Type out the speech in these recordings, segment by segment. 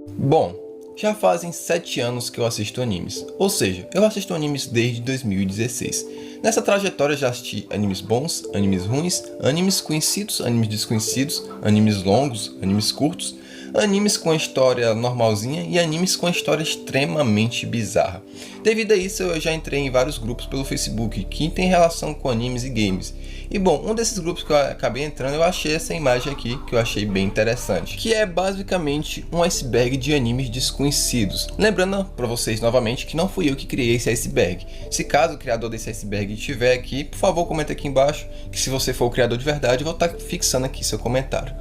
Bom, já fazem 7 anos que eu assisto animes, ou seja, eu assisto animes desde 2016. Nessa trajetória já assisti animes bons, animes ruins, animes conhecidos, animes desconhecidos, animes longos, animes curtos, animes com a história normalzinha e animes com a história extremamente bizarra. Devido a isso eu já entrei em vários grupos pelo Facebook que tem relação com animes e games. E bom, um desses grupos que eu acabei entrando, eu achei essa imagem aqui, que eu achei bem interessante, que é basicamente um iceberg de animes desconhecidos. Lembrando para vocês novamente que não fui eu que criei esse iceberg. Se caso o criador desse iceberg estiver aqui, por favor comenta aqui embaixo, que se você for o criador de verdade, eu vou estar fixando aqui seu comentário.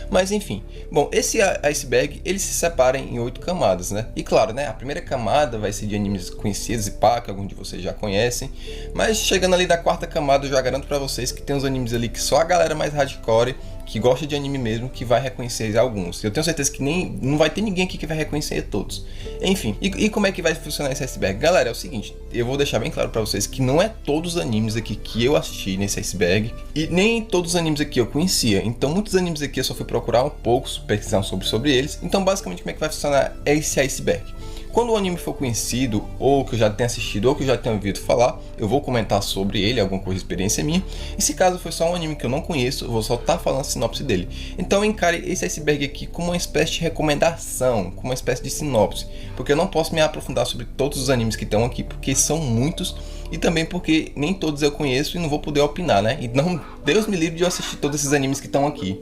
Mas enfim, bom, esse iceberg ele se separa em 8 camadas, né? E claro, né, a primeira camada vai ser de animes conhecidos e pá, que alguns de vocês já conhecem, mas chegando ali da quarta camada eu já garanto para vocês que tem uns animes ali que só a galera mais hardcore, que gosta de anime mesmo, que vai reconhecer alguns. Eu tenho certeza que não vai ter ninguém aqui que vai reconhecer todos. Enfim, e como é que vai funcionar esse iceberg? Galera, é o seguinte, eu vou deixar bem claro para vocês que não é todos os animes aqui que eu assisti nesse iceberg, e nem todos os animes aqui eu conhecia. Então muitos animes aqui eu só fui procurar um pouco, pesquisar sobre eles. Então basicamente como é que vai funcionar esse iceberg? Quando o anime for conhecido, ou que eu já tenha assistido, ou que eu já tenha ouvido falar, eu vou comentar sobre ele, alguma coisa de experiência minha. E se caso for só um anime que eu não conheço, eu vou só estar falando a sinopse dele. Então encare esse iceberg aqui como uma espécie de recomendação, como uma espécie de sinopse. Porque eu não posso me aprofundar sobre todos os animes que estão aqui, porque são muitos. E também porque nem todos eu conheço e não vou poder opinar, né? E não, Deus me livre de eu assistir todos esses animes que estão aqui.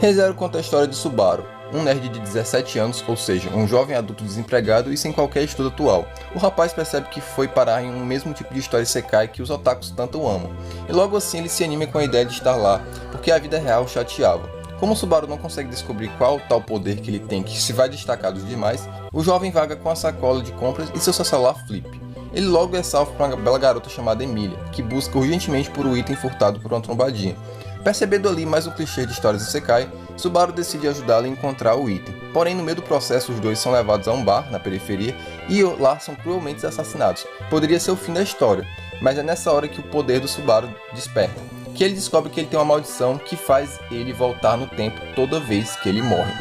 ReZero conta a história de Subaru, um nerd de 17 anos, ou seja, um jovem adulto desempregado e sem qualquer estudo atual. O rapaz percebe que foi parar em um mesmo tipo de história isekai que os otakus tanto amam, e logo assim ele se anima com a ideia de estar lá, porque a vida real o chateava. Como Subaru não consegue descobrir qual tal poder que ele tem que se vai destacar dos demais, o jovem vaga com a sacola de compras e seu celular flip. Ele logo é salvo por uma bela garota chamada Emília, que busca urgentemente por um item furtado por uma trombadinha. Percebendo ali mais um clichê de histórias isekai, Subaru decide ajudá-la a encontrar o item. Porém, no meio do processo, os dois são levados a um bar na periferia e lá são cruelmente assassinados. Poderia ser o fim da história, mas é nessa hora que o poder do Subaru desperta, que ele descobre que ele tem uma maldição que faz ele voltar no tempo toda vez que ele morre.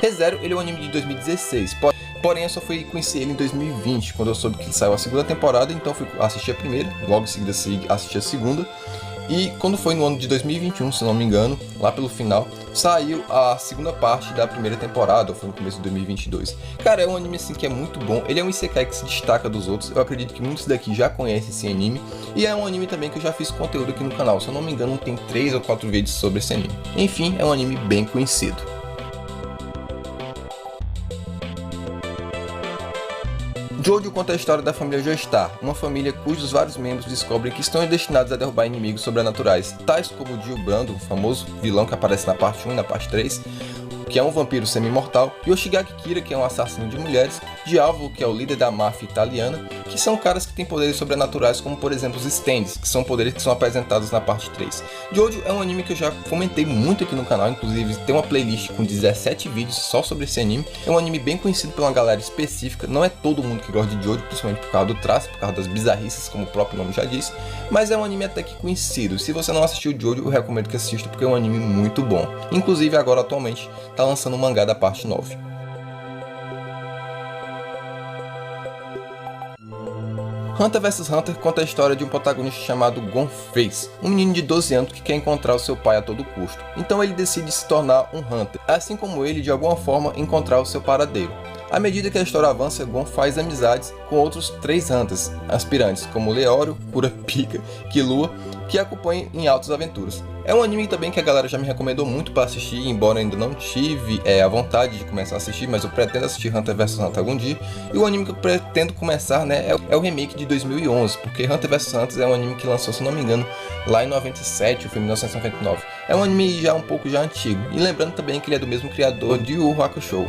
ReZero ele é um anime de 2016, porém eu só fui conhecer ele em 2020, quando eu soube que saiu a segunda temporada, então fui assistir a primeira, logo em seguida assisti a segunda. E quando foi no ano de 2021, se não me engano, lá pelo final, saiu a segunda parte da primeira temporada, ou foi no começo de 2022. Cara, é um anime assim que é muito bom, ele é um isekai que se destaca dos outros, eu acredito que muitos daqui já conhecem esse anime, e é um anime também que eu já fiz conteúdo aqui no canal, se eu não me engano tem 3 ou 4 vídeos sobre esse anime. Enfim, é um anime bem conhecido. Jojo conta a história da família Joestar, uma família cujos vários membros descobrem que estão destinados a derrubar inimigos sobrenaturais, tais como Dio Brando, o famoso vilão que aparece na parte 1 e na parte 3, que é um vampiro semi-mortal, e Yoshigaki Kira, que é um assassino de mulheres, Diavolo, que é o líder da máfia italiana, que são caras que têm poderes sobrenaturais, como por exemplo os stands, que são poderes que são apresentados na parte 3. Jojo é um anime que eu já comentei muito aqui no canal, inclusive tem uma playlist com 17 vídeos só sobre esse anime. É um anime bem conhecido por uma galera específica, não é todo mundo que gosta de Jojo, principalmente por causa do traço, por causa das bizarrices, como o próprio nome já diz, mas é um anime até que conhecido. Se você não assistiu Jojo, eu recomendo que assista, porque é um anime muito bom. Inclusive agora atualmente está lançando o mangá da parte 9. Hunter vs Hunter conta a história de um protagonista chamado Gon Face, um menino de 12 anos que quer encontrar o seu pai a todo custo. Então ele decide se tornar um Hunter, assim como ele de alguma forma encontrar o seu paradeiro. À medida que a história avança, Gon faz amizades com outros 3 Hunters aspirantes, como Leório, Kurapika, Killua, que acompanham em altas aventuras. É um anime também que a galera já me recomendou muito para assistir, embora ainda não tive a vontade de começar a assistir, mas eu pretendo assistir Hunter vs Hunter algum dia. E o anime que eu pretendo começar, né, é o remake de 2011, porque Hunter vs Hunter é um anime que lançou, se não me engano, lá em 97, ou foi em 1999. É um anime já um pouco já antigo, e lembrando também que ele é do mesmo criador de Yu Yu Hakusho.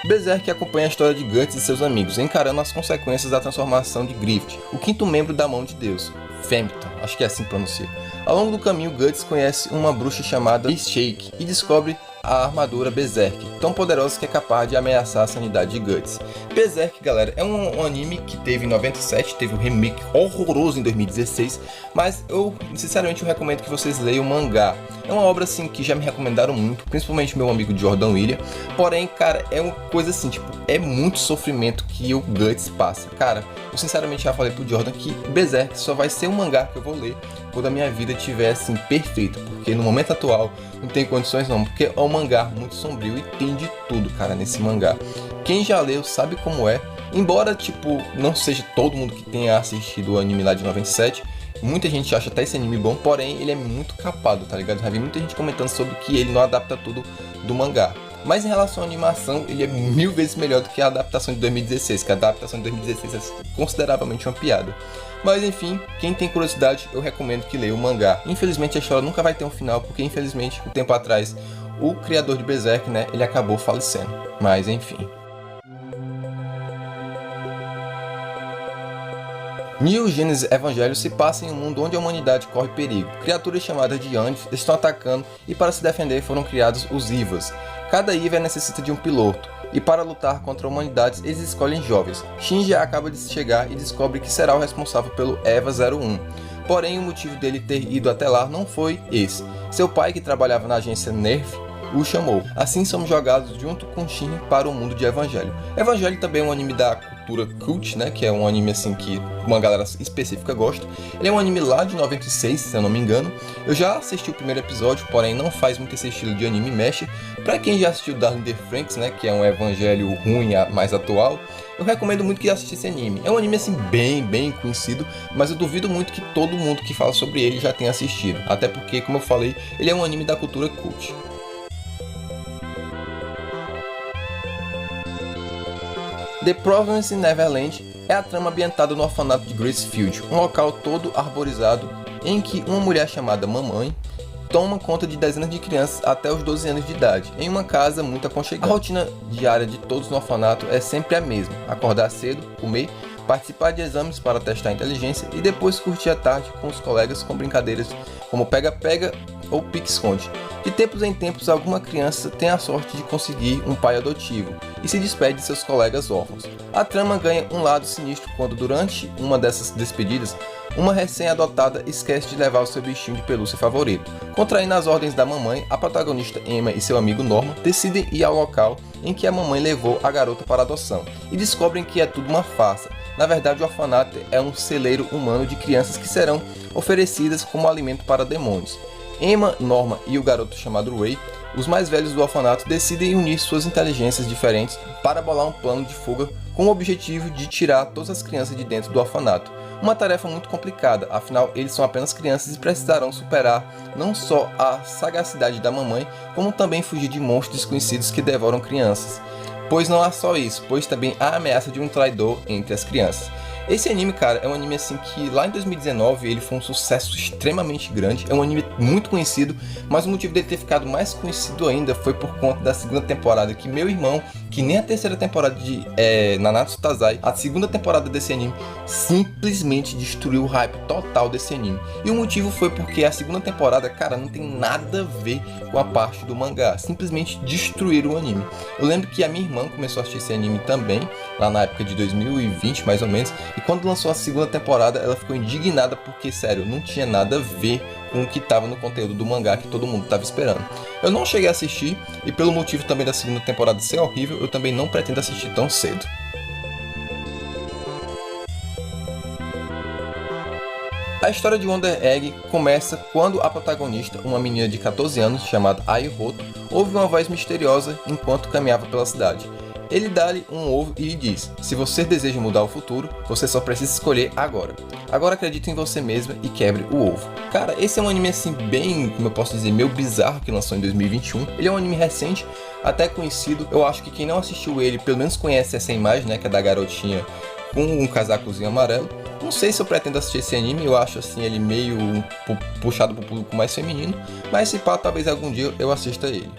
Berserk acompanha a história de Guts e seus amigos, encarando as consequências da transformação de Griffith, o quinto membro da Mão de Deus, Fempton, acho que é assim que pronuncia. Ao longo do caminho, Guts conhece uma bruxa chamada Shake e descobre a armadura Berserk, tão poderosa que é capaz de ameaçar a sanidade de Guts. Berserk, galera, é um anime que teve em 97, teve um remake horroroso em 2016, mas eu, sinceramente, eu recomendo que vocês leiam o mangá. É uma obra, assim, que já me recomendaram muito, principalmente meu amigo Jordan William, porém, cara, é uma coisa assim, tipo, é muito sofrimento que o Guts passa. Cara, eu sinceramente já falei pro Jordan que Berserk só vai ser um mangá que eu vou ler quando a minha vida estiver, assim, perfeita, porque no momento atual não tem condições não, porque é um mangá muito sombrio e tem de tudo, cara, nesse mangá. Quem já leu sabe como é, embora, tipo, não seja todo mundo que tenha assistido o anime lá de 97, muita gente acha até esse anime bom, porém ele é muito capado, tá ligado? Já vi muita gente comentando sobre que ele não adapta tudo do mangá. Mas em relação à animação, ele é 1000 vezes melhor do que a adaptação de 2016, que a adaptação de 2016 é consideravelmente uma piada. Mas enfim, quem tem curiosidade, eu recomendo que leia o mangá. Infelizmente a história nunca vai ter um final, porque infelizmente, um tempo atrás, o criador de Berserk, né, ele acabou falecendo. Mas enfim. Neon Genesis Evangelion se passa em um mundo onde a humanidade corre perigo. Criaturas chamadas de Andis estão atacando e para se defender foram criados os Ivas. Cada Iva necessita de um piloto, e para lutar contra a humanidade eles escolhem jovens. Shinji acaba de chegar e descobre que será o responsável pelo EVA 01. Porém, o motivo dele ter ido até lá não foi esse. Seu pai, que trabalhava na agência NERF, o chamou. Assim somos jogados junto com Shin para o mundo de Evangelho. Evangelho também é um anime da cultura cult, né, que é um anime assim que uma galera específica gosta. Ele é um anime lá de 96, se eu não me engano. Eu já assisti o primeiro episódio, porém não faz muito esse estilo de anime mexe. Para quem já assistiu Darling in the Franxx, né, que é um Evangelho ruim, mais atual, eu recomendo muito que assista esse anime. É um anime assim bem conhecido, mas eu duvido muito que todo mundo que fala sobre ele já tenha assistido. Até porque, como eu falei, ele é um anime da cultura cult. The Province in Neverland é a trama ambientada no orfanato de Gracefield, um local todo arborizado em que uma mulher chamada Mamãe toma conta de dezenas de crianças até os 12 anos de idade, em uma casa muito aconchegante. A rotina diária de todos no orfanato é sempre a mesma: acordar cedo, comer, participar de exames para testar a inteligência e depois curtir a tarde com os colegas com brincadeiras como pega-pega ou pique-esconde. De tempos em tempos, alguma criança tem a sorte de conseguir um pai adotivo e se despede de seus colegas órfãos. A trama ganha um lado sinistro quando, durante uma dessas despedidas, uma recém-adotada esquece de levar o seu bichinho de pelúcia favorito. Contraindo as ordens da mamãe, a protagonista Emma e seu amigo Norman decidem ir ao local em que a mamãe levou a garota para adoção e descobrem que é tudo uma farsa. Na verdade, o orfanato é um celeiro humano de crianças que serão oferecidas como alimento para demônios. Emma, Norma e o garoto chamado Ray, os mais velhos do orfanato, decidem unir suas inteligências diferentes para bolar um plano de fuga com o objetivo de tirar todas as crianças de dentro do orfanato. Uma tarefa muito complicada, afinal eles são apenas crianças e precisarão superar não só a sagacidade da mamãe, como também fugir de monstros desconhecidos que devoram crianças. Pois não há só isso, pois também há a ameaça de um traidor entre as crianças. Esse anime, cara, é um anime assim que lá em 2019 ele foi um sucesso extremamente grande. É um anime muito conhecido, mas o motivo dele ter ficado mais conhecido ainda foi por conta da segunda temporada, que meu irmão, que nem a terceira temporada de Nanatsu Taizai, a segunda temporada desse anime simplesmente destruiu o hype total desse anime. E o motivo foi porque a segunda temporada, cara, não tem nada a ver com a parte do mangá, simplesmente destruíram o anime. Eu lembro que a minha irmã começou a assistir esse anime também, lá na época de 2020 mais ou menos, e quando lançou a segunda temporada ela ficou indignada porque, sério, não tinha nada a ver com o que estava no conteúdo do mangá que todo mundo estava esperando. Eu não cheguei a assistir, e pelo motivo também da segunda temporada ser horrível, eu também não pretendo assistir tão cedo. A história de Wonder Egg começa quando a protagonista, uma menina de 14 anos chamada Ai Hoto, ouve uma voz misteriosa enquanto caminhava pela cidade. Ele dá-lhe um ovo e lhe diz: se você deseja mudar o futuro, você só precisa escolher agora. Agora acredite em você mesma e quebre o ovo. Cara, esse é um anime assim bem, como eu posso dizer, meio bizarro, que lançou em 2021. Ele é um anime recente, até conhecido. Eu acho que quem não assistiu ele, pelo menos conhece essa imagem, né, que é da garotinha com um casacozinho amarelo. Não sei se eu pretendo assistir esse anime, eu acho assim ele meio puxado para o público mais feminino, mas se pá, talvez algum dia eu assista ele.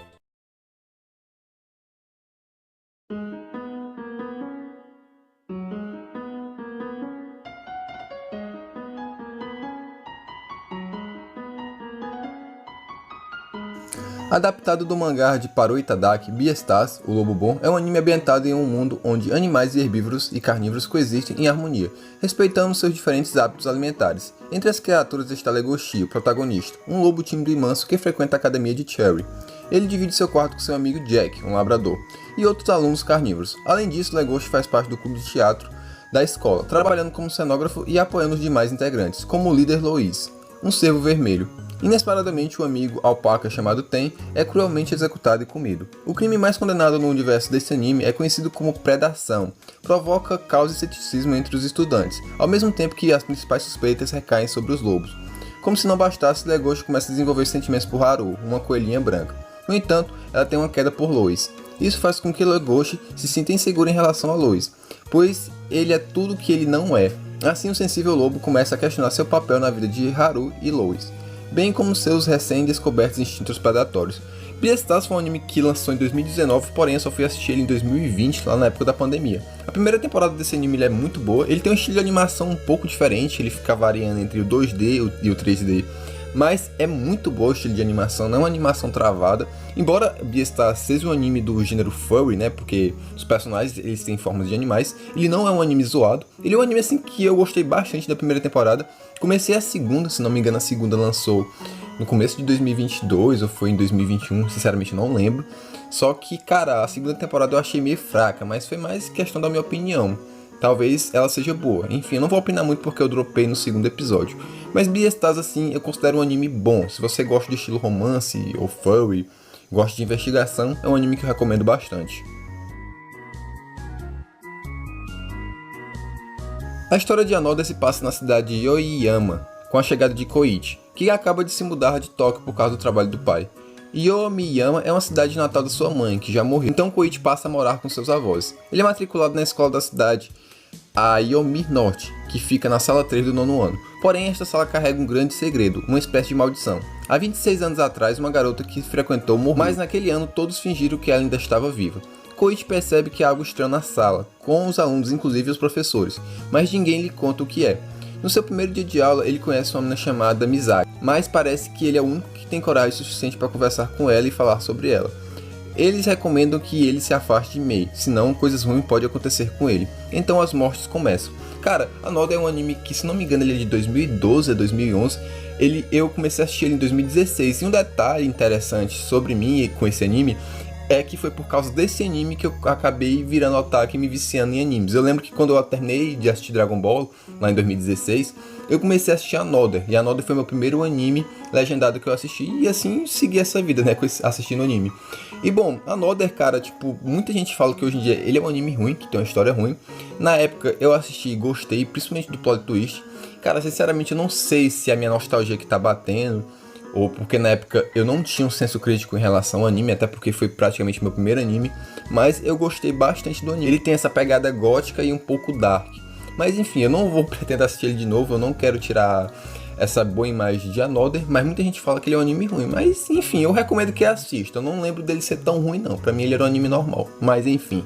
Adaptado do mangá de Parou Itadaki, Beastars, o Lobo Bom, é um anime ambientado em um mundo onde animais herbívoros e carnívoros coexistem em harmonia, respeitando seus diferentes hábitos alimentares. Entre as criaturas está Legoshi, o protagonista, um lobo tímido e manso que frequenta a academia de Cherry. Ele divide seu quarto com seu amigo Jack, um labrador, e outros alunos carnívoros. Além disso, Legoshi faz parte do clube de teatro da escola, trabalhando como cenógrafo e apoiando os demais integrantes, como o líder Louise, um cervo vermelho. Inesperadamente, o amigo alpaca chamado Ten é cruelmente executado e comido. O crime mais condenado no universo desse anime é conhecido como predação. Provoca caos e ceticismo entre os estudantes, ao mesmo tempo que as principais suspeitas recaem sobre os lobos. Como se não bastasse, Legoshi começa a desenvolver sentimentos por Haru, uma coelhinha branca. No entanto, ela tem uma queda por Lois. Isso faz com que Legoshi se sinta inseguro em relação a Lois, pois ele é tudo o que ele não é. Assim, o sensível lobo começa a questionar seu papel na vida de Haru e Lois, bem como seus recém-descobertos instintos predatórios. Beastars foi um anime que lançou em 2019, porém eu só fui assistir ele em 2020, lá na época da pandemia. A primeira temporada desse anime é muito boa, ele tem um estilo de animação um pouco diferente, ele fica variando entre o 2D e o 3D, mas é muito bom o estilo de animação, não é uma animação travada. Embora Beastars seja um anime do gênero furry, né, porque os personagens eles têm formas de animais, ele não é um anime zoado. Ele é um anime assim que eu gostei bastante da primeira temporada. Comecei a segunda, se não me engano a segunda lançou no começo de 2022 ou foi em 2021, sinceramente não lembro. Só que, cara, a segunda temporada eu achei meio fraca, mas foi mais questão da minha opinião. Talvez ela seja boa. Enfim, eu não vou opinar muito porque eu dropei no segundo episódio. Mas Beastars, assim, eu considero um anime bom. Se você gosta de estilo romance ou furry, gosta de investigação, é um anime que eu recomendo bastante. A história de Anoda se passa na cidade de Yoiyama, com a chegada de Koichi, que acaba de se mudar de Tóquio por causa do trabalho do pai. Yoiyama é uma cidade natal da sua mãe, que já morreu, então Koichi passa a morar com seus avós. Ele é matriculado na escola da cidade, a Yomi Norte, que fica na sala 3 do nono ano. Porém, esta sala carrega um grande segredo, uma espécie de maldição. Há 26 anos atrás, uma garota que frequentou morreu, mas naquele ano todos fingiram que ela ainda estava viva. Koichi percebe que há algo estranho na sala, com os alunos, inclusive os professores, mas ninguém lhe conta o que é. No seu primeiro dia de aula, ele conhece uma menina chamada Misaki, mas parece que ele é o único que tem coragem suficiente para conversar com ela e falar sobre ela. Eles recomendam que ele se afaste de Mei, senão coisas ruins podem acontecer com ele. Então as mortes começam. Cara, Anoda é um anime que, se não me engano, ele é de 2012 a 2011. Eu comecei a assistir ele em 2016. E um detalhe interessante sobre mim com esse anime é que foi por causa desse anime que eu acabei virando otaku e me viciando em animes. Eu lembro que quando eu terminei de assistir Dragon Ball, lá em 2016, eu comecei a assistir Another. E Another foi meu primeiro anime legendado que eu assisti. E assim, segui essa vida, né, assistindo anime. E bom, Another, cara, tipo, muita gente fala que hoje em dia ele é um anime ruim, que tem uma história ruim. Na época eu assisti e gostei, principalmente do plot twist. Cara, sinceramente eu não sei se é a minha nostalgia que tá batendo, ou porque na época eu não tinha um senso crítico em relação ao anime, até porque foi praticamente meu primeiro anime, mas eu gostei bastante do anime. Ele tem essa pegada gótica e um pouco dark. Mas enfim, eu não vou pretender assistir ele de novo, eu não quero tirar essa boa imagem de Another, mas muita gente fala que ele é um anime ruim. Mas enfim, eu recomendo que assista, eu não lembro dele ser tão ruim não, pra mim ele era um anime normal, mas enfim.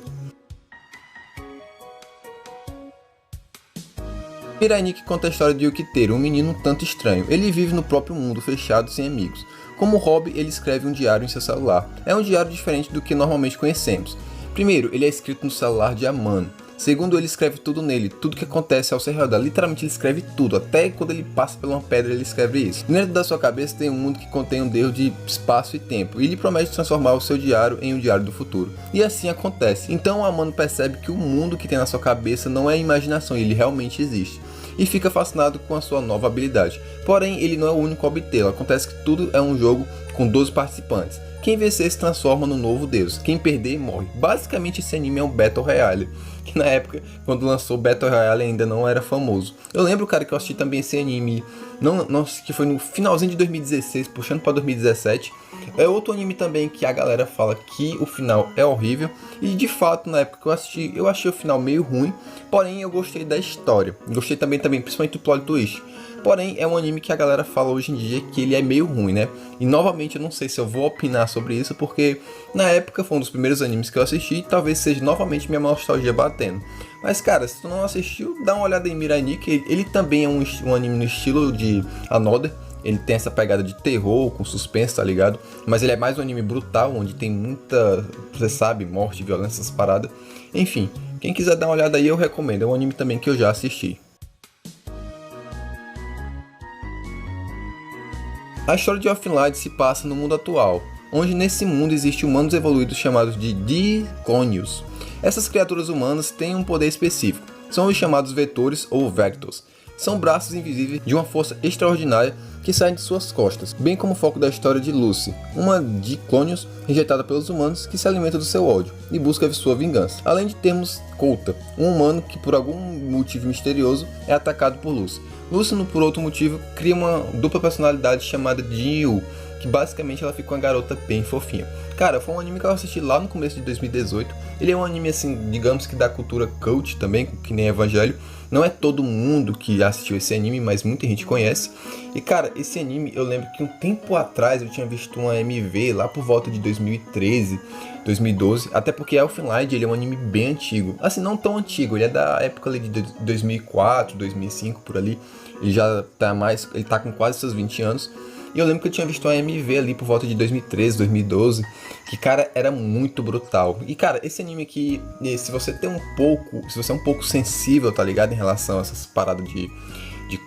Mirai Nikki conta a história de Yukiteru, um menino um tanto estranho. Ele vive no próprio mundo, fechado, sem amigos. Como hobby, ele escreve um diário em seu celular. É um diário diferente do que normalmente conhecemos. Primeiro, ele é escrito no celular de Amano. Segundo, ele escreve tudo nele, tudo que acontece ao seu redor. Literalmente ele escreve tudo, até quando ele passa por uma pedra ele escreve isso. Dentro da sua cabeça tem um mundo que contém um deus de espaço e tempo, e ele promete transformar o seu diário em um diário do futuro. E assim acontece. Então Amano percebe que o mundo que tem na sua cabeça não é imaginação, ele realmente existe. E fica fascinado com a sua nova habilidade. Porém, ele não é o único a obtê-la. Acontece que tudo é um jogo com 12 participantes. Quem vencer se transforma no novo deus. Quem perder, morre. Basicamente, esse anime é um Battle Royale. Que na época, quando lançou Battle Royale, ainda não era famoso. Eu lembro, cara, que eu assisti também esse anime, que foi no finalzinho de 2016, puxando para 2017. É outro anime também que a galera fala que o final é horrível. E de fato, na época que eu assisti, eu achei o final meio ruim. Porém, eu gostei da história. Gostei também principalmente do plot twist. Porém, é um anime que a galera fala hoje em dia que ele é meio ruim, né? E novamente eu não sei se eu vou opinar sobre isso, porque na época foi um dos primeiros animes que eu assisti e talvez seja novamente minha nostalgia batendo. Mas cara, se tu não assistiu, dá uma olhada em Mirai Nikki. Ele também é um anime no estilo de Another, Ele tem essa pegada de terror, com suspense, tá ligado? Mas ele é mais um anime brutal, onde tem muita, você sabe, morte, violência, essas paradas. Enfim, quem quiser dar uma olhada aí eu recomendo, é um anime também que eu já assisti. A história de Offline se passa no mundo atual, onde nesse mundo existem humanos evoluídos chamados de Diclonius. Essas criaturas humanas têm um poder específico, são os chamados vetores ou vectors. São braços invisíveis de uma força extraordinária que saem de suas costas, bem como o foco da história de Lucy, uma Diclonius rejeitada pelos humanos que se alimenta do seu ódio e busca sua vingança. Além de termos Kouta, um humano que por algum motivo misterioso é atacado por Lucy. Lucy, por outro motivo, cria uma dupla personalidade chamada Jinyu, que basicamente ela fica uma garota bem fofinha. Cara, foi um anime que eu assisti lá no começo de 2018. Ele é um anime assim, digamos que da cultura cult também, que nem Evangelho. Não é todo mundo que assistiu esse anime, mas muita gente conhece. E cara, esse anime eu lembro que um tempo atrás eu tinha visto uma MV lá por volta de 2013, 2012. Até porque Elfen-Lied, ele é um anime bem antigo. Assim, não tão antigo, ele é da época ali de 2004, 2005, por ali. Ele já tá mais, ele tá com quase seus 20 anos. E eu lembro que eu tinha visto uma MV ali por volta de 2013, 2012, que, cara, era muito brutal. E, cara, esse anime aqui, se você é um pouco sensível, tá ligado? Em relação a essas paradas de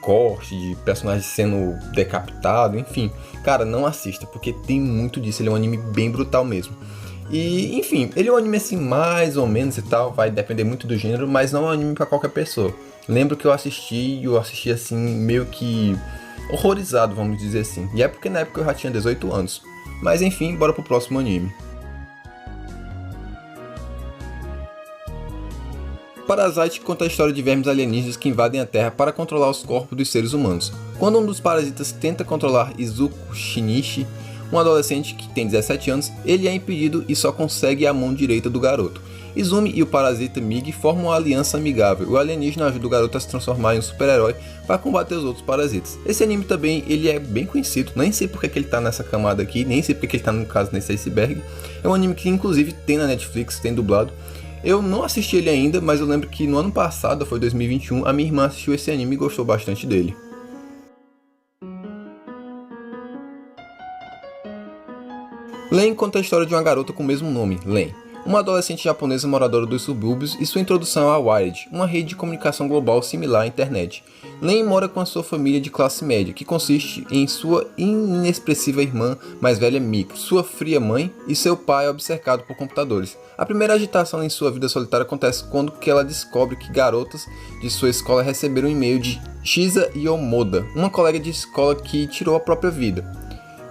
corte, de personagem sendo decapitado, enfim. Cara, não assista, porque tem muito disso, ele é um anime bem brutal mesmo. E, enfim, ele é um anime assim, mais ou menos e tal, vai depender muito do gênero, mas não é um anime pra qualquer pessoa. Lembro que eu assisti assim, meio que horrorizado, vamos dizer assim. E é porque na época eu já tinha 18 anos. Mas enfim, bora pro próximo anime. Parasite conta a história de vermes alienígenas que invadem a Terra para controlar os corpos dos seres humanos. Quando um dos parasitas tenta controlar Izuku Shinichi, um adolescente que tem 17 anos, ele é impedido e só consegue a mão direita do garoto. Izumi e o parasita Mig formam uma aliança amigável. O alienígena ajuda o garoto a se transformar em um super-herói para combater os outros parasitas. Esse anime também ele é bem conhecido, nem sei porque que ele tá nessa camada aqui, nem sei porque que ele tá no caso nesse iceberg. É um anime que inclusive tem na Netflix, tem dublado. Eu não assisti ele ainda, mas eu lembro que no ano passado, foi 2021, a minha irmã assistiu esse anime e gostou bastante dele. Len conta a história de uma garota com o mesmo nome, Len, uma adolescente japonesa moradora dos subúrbios e sua introdução à Wired, uma rede de comunicação global similar à internet. Len mora com a sua família de classe média, que consiste em sua inexpressiva irmã mais velha Mika, sua fria mãe e seu pai obcecado por computadores. A primeira agitação em sua vida solitária acontece quando ela descobre que garotas de sua escola receberam um e-mail de Shisa Yomoda, uma colega de escola que tirou a própria vida.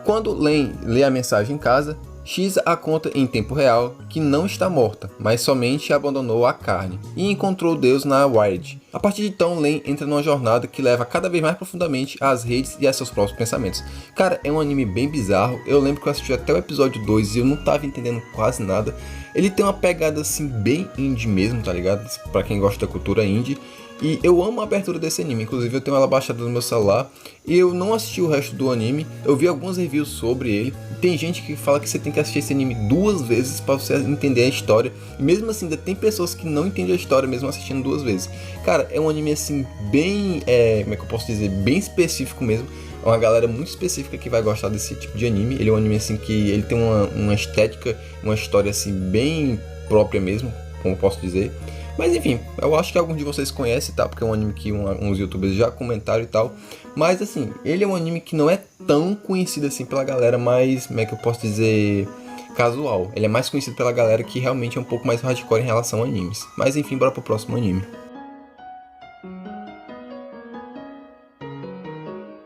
Quando Len lê a mensagem em casa, Shisa a conta em tempo real que não está morta, mas somente abandonou a carne e encontrou Deus na Wired. A partir de então, Len entra numa jornada que leva cada vez mais profundamente às redes e a seus próprios pensamentos. Cara, é um anime bem bizarro. Eu lembro que eu assisti até o episódio 2 e eu não tava entendendo quase nada. Ele tem uma pegada assim bem indie mesmo, tá ligado? Pra quem gosta da cultura indie. E eu amo a abertura desse anime, inclusive eu tenho ela baixada no meu celular. E eu não assisti o resto do anime, eu vi algumas reviews sobre ele. Tem gente que fala que você tem que assistir esse anime 2 vezes para você entender a história. E mesmo assim ainda tem pessoas que não entendem a história mesmo assistindo 2 vezes. Cara, é um anime assim bem, como é que eu posso dizer, bem específico mesmo. É uma galera muito específica que vai gostar desse tipo de anime. Ele é um anime assim que ele tem uma estética, uma história assim bem própria mesmo, como eu posso dizer. Mas enfim, eu acho que alguns de vocês conhecem, tá? Porque é um anime que uns youtubers já comentaram e tal. Mas assim, ele é um anime que não é tão conhecido assim pela galera mais, como é que eu posso dizer, casual. Ele é mais conhecido pela galera que realmente é um pouco mais hardcore em relação a animes. Mas enfim, bora pro próximo anime.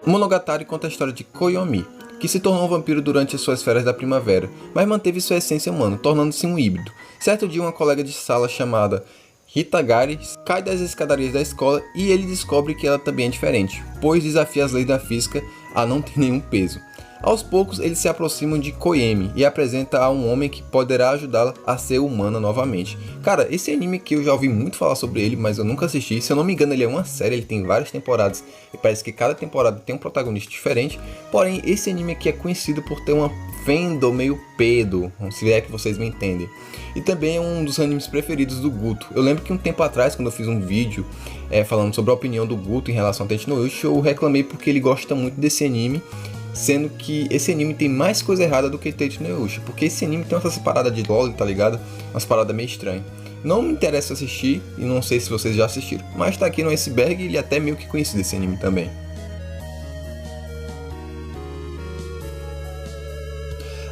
Monogatari conta a história de Koyomi, que se tornou um vampiro durante as suas férias da primavera, mas manteve sua essência humana, tornando-se um híbrido. Certo dia, uma colega de sala chamada Hitagari cai das escadarias da escola e ele descobre que ela também é diferente, pois desafia as leis da física a não ter nenhum peso. Aos poucos, eles se aproximam de Koemi e apresenta a um homem que poderá ajudá-la a ser humana novamente. Cara, esse anime aqui eu já ouvi muito falar sobre ele, mas eu nunca assisti. Se eu não me engano, ele é uma série, ele tem várias temporadas e parece que cada temporada tem um protagonista diferente. Porém, esse anime aqui é conhecido por ter uma fendo, meio pedo, se é que vocês me entendem. E também é um dos animes preferidos do Guto. Eu lembro que um tempo atrás, quando eu fiz um vídeo falando sobre a opinião do Guto em relação a Tate no Yushi, eu reclamei porque ele gosta muito desse anime, sendo que esse anime tem mais coisa errada do que Tate no Yushi, porque esse anime tem essas paradas de LOL, tá ligado? Umas paradas meio estranhas. Não me interessa assistir, e não sei se vocês já assistiram, mas tá aqui no iceberg e ele é até meio que conhecido esse anime também.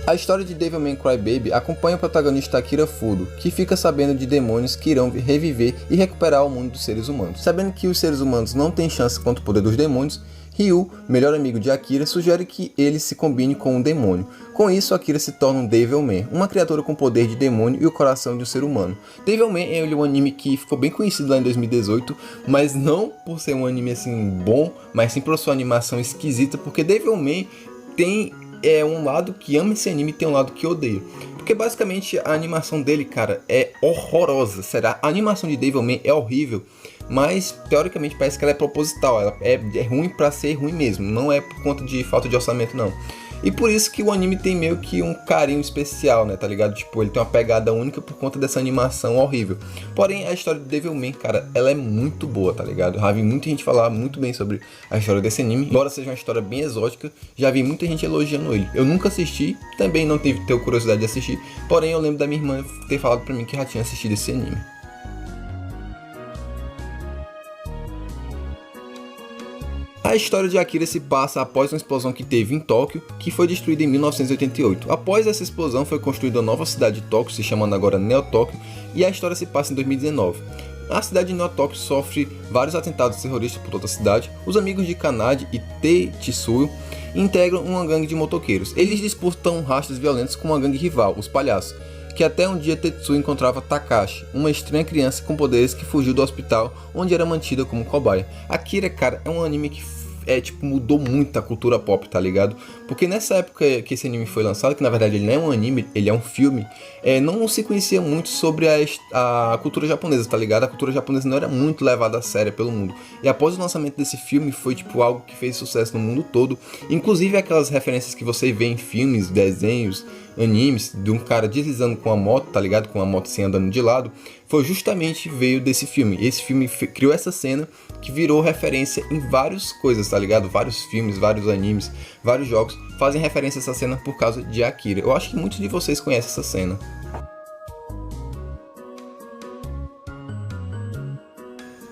A história de Devilman Crybaby acompanha o protagonista Akira Fudo, que fica sabendo de demônios que irão reviver e recuperar o mundo dos seres humanos. Sabendo que os seres humanos não têm chance contra o poder dos demônios, Ryu, melhor amigo de Akira, sugere que ele se combine com um demônio. Com isso, Akira se torna um Devilman, uma criatura com poder de demônio e o coração de um ser humano. Devilman é um anime que ficou bem conhecido lá em 2018, mas não por ser um anime assim bom, mas sim por sua animação esquisita, porque Devilman tem um lado que ama esse anime e tem um lado que odeia. Porque basicamente a animação dele, cara, é horrorosa. Será? A animação de Devilman é horrível, mas teoricamente parece que ela é proposital. Ela é ruim pra ser ruim mesmo. Não é por conta de falta de orçamento, não. E por isso que o anime tem meio que um carinho especial, né, tá ligado? Tipo, ele tem uma pegada única por conta dessa animação horrível. Porém, a história de Devilman, cara, ela é muito boa, tá ligado? Já vi muita gente falar muito bem sobre a história desse anime. Embora seja uma história bem exótica, já vi muita gente elogiando ele. Eu nunca assisti, também não tive curiosidade de assistir. Porém, eu lembro da minha irmã ter falado pra mim que já tinha assistido esse anime. A história de Akira se passa após uma explosão que teve em Tóquio, que foi destruída em 1988. Após essa explosão foi construída a nova cidade de Tóquio, se chamando agora Neo-Tóquio, e a história se passa em 2019. A cidade de Neo-Tóquio sofre vários atentados terroristas por toda a cidade. Os amigos de Kanade e Tetsuyo integram uma gangue de motoqueiros. Eles disputam rachas violentos com uma gangue rival, os Palhaços, que até um dia Tetsuyo encontrava Takashi, uma estranha criança com poderes que fugiu do hospital onde era mantida como cobaia. Akira, cara, é um anime que mudou muito a cultura pop, tá ligado? Porque nessa época que esse anime foi lançado, que na verdade ele não é um anime, ele é um filme, não se conhecia muito sobre a cultura japonesa, tá ligado? A cultura japonesa não era muito levada a sério pelo mundo. E após o lançamento desse filme, foi algo que fez sucesso no mundo todo. Inclusive aquelas referências que você vê em filmes, desenhos, animes, de um cara deslizando com a moto, tá ligado? Com a moto assim andando de lado, veio desse filme. Esse filme criou essa cena que virou referência em várias coisas, tá ligado? Vários filmes, vários animes, vários jogos fazem referência a essa cena por causa de Akira. Eu acho que muitos de vocês conhecem essa cena.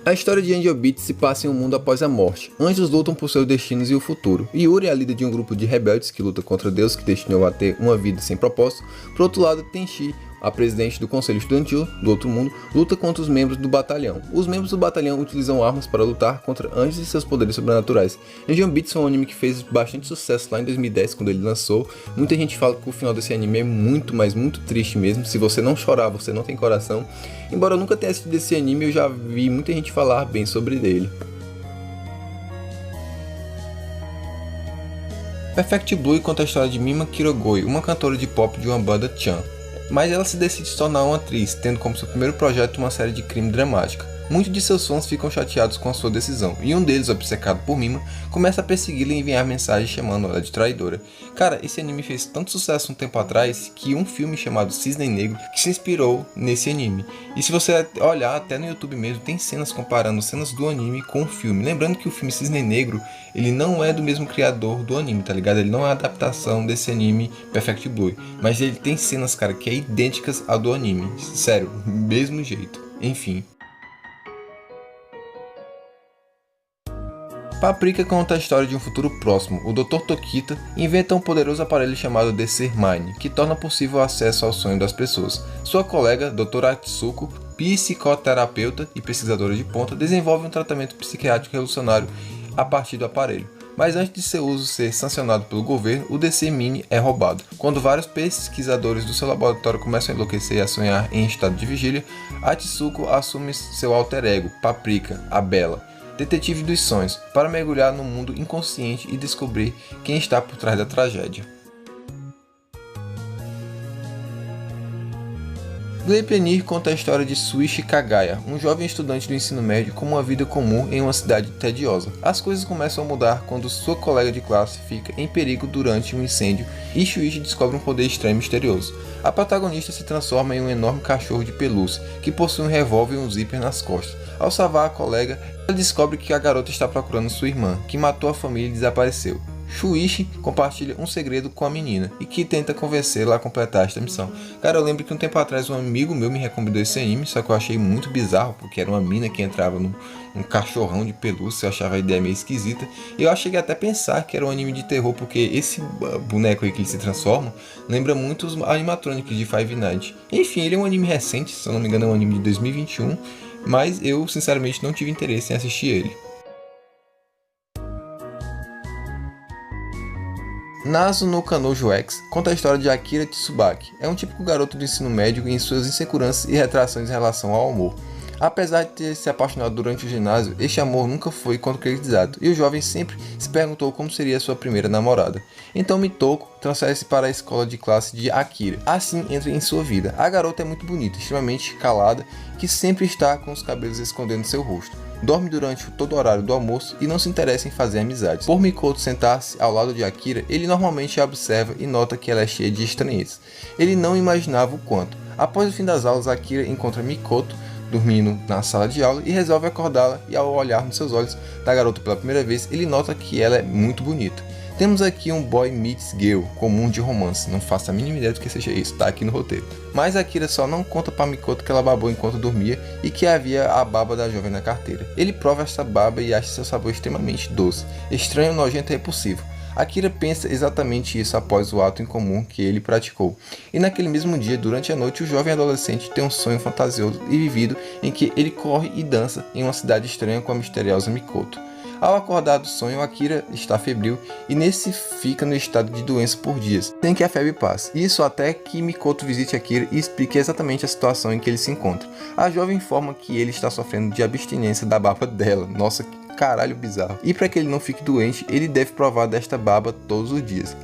A história de Angel Beats se passa em um mundo após a morte. Anjos lutam por seus destinos e o futuro. Yuri é a líder de um grupo de rebeldes que luta contra Deus que destinou a ter uma vida sem propósito. Por outro lado, Tenchi, a presidente do Conselho Estudantil do outro mundo, luta contra os membros do batalhão. Os membros do batalhão utilizam armas para lutar contra anjos e seus poderes sobrenaturais. Angel Beats foi um anime que fez bastante sucesso lá em 2010 quando ele lançou. Muita gente fala que o final desse anime é muito, mas muito triste mesmo. Se você não chorar, você não tem coração. Embora eu nunca tenha assistido esse anime, eu já vi muita gente falar bem sobre ele. Perfect Blue conta a história de Mima Kirogoi, uma cantora de pop de uma banda Chan. Mas ela se decide se tornar uma atriz, tendo como seu primeiro projeto uma série de crime dramática. Muitos de seus fãs ficam chateados com a sua decisão, e um deles, obcecado por Mima, começa a persegui-la e enviar mensagens chamando ela de traidora. Cara, esse anime fez tanto sucesso um tempo atrás que um filme chamado Cisne Negro que se inspirou nesse anime. E se você olhar até no YouTube mesmo, tem cenas comparando cenas do anime com o filme. Lembrando que o filme Cisne Negro, ele não é do mesmo criador do anime, tá ligado? Ele não é a adaptação desse anime Perfect Blue, mas ele tem cenas, cara, que é idênticas ao do anime. Sério, mesmo jeito. Enfim. Paprika conta a história de um futuro próximo. O Dr. Tokita inventa um poderoso aparelho chamado DC Mind, que torna possível o acesso ao sonho das pessoas. Sua colega, Dr. Atsuko, psicoterapeuta e pesquisadora de ponta, desenvolve um tratamento psiquiátrico revolucionário a partir do aparelho. Mas antes de seu uso ser sancionado pelo governo, o DC Mini é roubado. Quando vários pesquisadores do seu laboratório começam a enlouquecer e a sonhar em estado de vigília, Atsuko assume seu alter ego, Paprika, a Bela, detetive dos sonhos, para mergulhar no mundo inconsciente e descobrir quem está por trás da tragédia. Gleipnir conta a história de Suichi Kagaya, um jovem estudante do ensino médio com uma vida comum em uma cidade tediosa. As coisas começam a mudar quando sua colega de classe fica em perigo durante um incêndio e Shuichi descobre um poder estranho e misterioso. A protagonista se transforma em um enorme cachorro de pelúcia que possui um revólver e um zíper nas costas. Ao salvar a colega, ela descobre que a garota está procurando sua irmã, que matou a família e desapareceu. Shuichi compartilha um segredo com a menina e que tenta convencê-la a completar esta missão. Cara, eu lembro que um tempo atrás um amigo meu me recomendou esse anime, só que eu achei muito bizarro, porque era uma mina que entrava num cachorrão de pelúcia, eu achava a ideia meio esquisita. E eu cheguei até a pensar que era um anime de terror, porque esse boneco aí que ele se transforma lembra muito os animatronics de Five Nights. Enfim, ele é um anime recente, se eu não me engano é um anime de 2021, mas eu sinceramente não tive interesse em assistir ele. Nazu no Kanojo X conta a história de Akira Tsubaki. É um típico garoto do ensino médio em suas inseguranças e retrações em relação ao amor. Apesar de ter se apaixonado durante o ginásio, este amor nunca foi concretizado e o jovem sempre se perguntou como seria sua primeira namorada. Então Mitoko transfere-se para a escola de classe de Akira. Assim entra em sua vida. A garota é muito bonita, extremamente calada, que sempre está com os cabelos escondendo seu rosto. Dorme durante todo o horário do almoço e não se interessa em fazer amizades. Por Mikoto sentar-se ao lado de Akira, ele normalmente a observa e nota que ela é cheia de estranheza. Ele não imaginava o quanto. Após o fim das aulas, Akira encontra Mikoto dormindo na sala de aula e resolve acordá-la, e ao olhar nos seus olhos da garota pela primeira vez, ele nota que ela é muito bonita. Temos aqui um boy meets girl comum de romance, não faço a mínima ideia do que seja isso, tá aqui no roteiro. Mas Akira só não conta para Mikoto que ela babou enquanto dormia e que havia a baba da jovem na carteira. Ele prova essa baba e acha seu sabor extremamente doce, estranho, nojento e repulsivo. Akira pensa exatamente isso após o ato em comum que ele praticou. E naquele mesmo dia, durante a noite, o jovem adolescente tem um sonho fantasioso e vivido em que ele corre e dança em uma cidade estranha com a misteriosa Mikoto. Ao acordar do sonho, Akira está febril e nesse fica no estado de doença por dias, sem que a febre passe. Isso até que Mikoto visite Akira e explique exatamente a situação em que ele se encontra. A jovem informa que ele está sofrendo de abstinência da baba dela. Nossa, que caralho bizarro. E para que ele não fique doente, ele deve provar desta baba todos os dias.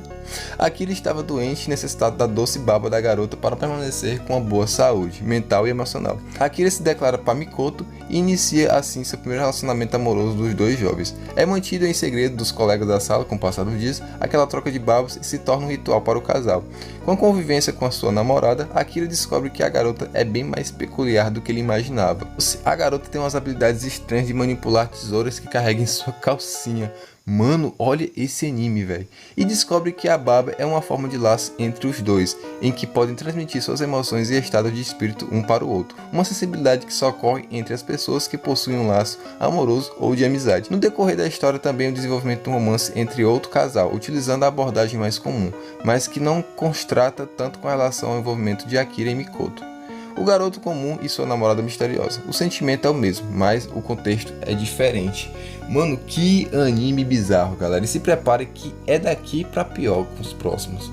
Akira estava doente e necessitado da doce baba da garota para permanecer com uma boa saúde mental e emocional. Akira se declara para Mikoto e inicia assim seu primeiro relacionamento amoroso dos dois jovens. É mantido em segredo dos colegas da sala com o passar dos dias, aquela troca de babas e se torna um ritual para o casal. Com a convivência com a sua namorada, Akira descobre que a garota é bem mais peculiar do que ele imaginava. A garota tem umas habilidades estranhas de manipular tesouras que carrega em sua calcinha. Mano, olha esse anime, velho. E descobre que a baba é uma forma de laço entre os dois, em que podem transmitir suas emoções e estado de espírito um para o outro. Uma sensibilidade que só ocorre entre as pessoas que possuem um laço amoroso ou de amizade. No decorrer da história também o desenvolvimento de um romance entre outro casal, utilizando a abordagem mais comum, mas que não constrata tanto com relação ao envolvimento de Akira e Mikoto. O garoto comum e sua namorada misteriosa. O sentimento é o mesmo, mas o contexto é diferente. Mano, que anime bizarro, galera. E se prepare que é daqui pra pior com os próximos.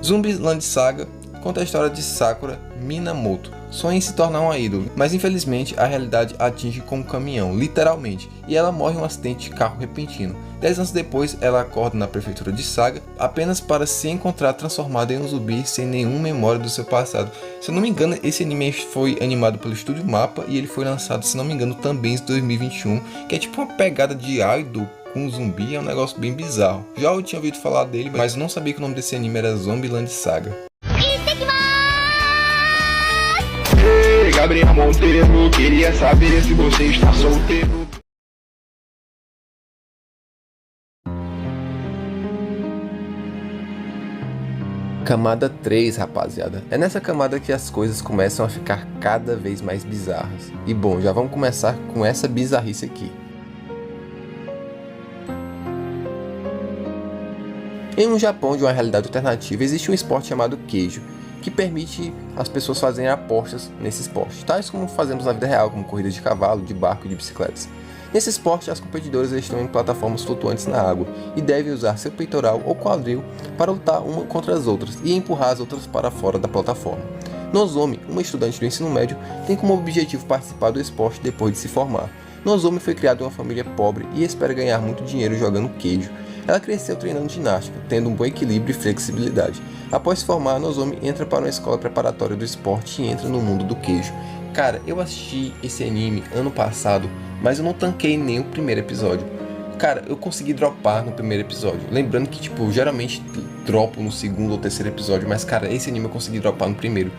Zombieland Saga conta a história de Sakura Minamoto. Sonha em se tornar uma ídolo, mas infelizmente a realidade a atinge com um caminhão, literalmente, e ela morre em um acidente de carro repentino. 10 anos depois, ela acorda na prefeitura de Saga, apenas para se encontrar transformada em um zumbi sem nenhuma memória do seu passado. Se eu não me engano, esse anime foi animado pelo Estúdio Mapa e ele foi lançado, se não me engano, também em 2021, que é tipo uma pegada de idol com zumbi, é um negócio bem bizarro. Já eu tinha ouvido falar dele, mas eu não sabia que o nome desse anime era Zombieland Saga. Gabriel Monteiro, queria saber se você está solteiro. Camada 3, rapaziada. É nessa camada que as coisas começam a ficar cada vez mais bizarras. E bom, já vamos começar com essa bizarrice aqui. Em um Japão de uma realidade alternativa, existe um esporte chamado Keijo, que permite as pessoas fazerem apostas nesse esporte, tais como fazemos na vida real, como corridas de cavalo, de barco e de bicicletas. Nesse esporte, as competidoras estão em plataformas flutuantes na água e devem usar seu peitoral ou quadril para lutar uma contra as outras e empurrar as outras para fora da plataforma. Nozomi, uma estudante do ensino médio, tem como objetivo participar do esporte depois de se formar. Nozomi foi criada em uma família pobre e espera ganhar muito dinheiro jogando Keijo. Ela cresceu treinando ginástica, tendo um bom equilíbrio e flexibilidade. Após se formar, Nozomi entra para uma escola preparatória do esporte e entra no mundo do queijo. Cara, eu assisti esse anime ano passado, mas eu não tanquei nem o primeiro episódio. Cara, eu consegui dropar no primeiro episódio. Lembrando que, tipo, geralmente dropo no segundo ou terceiro episódio, mas, cara, esse anime eu consegui dropar no primeiro.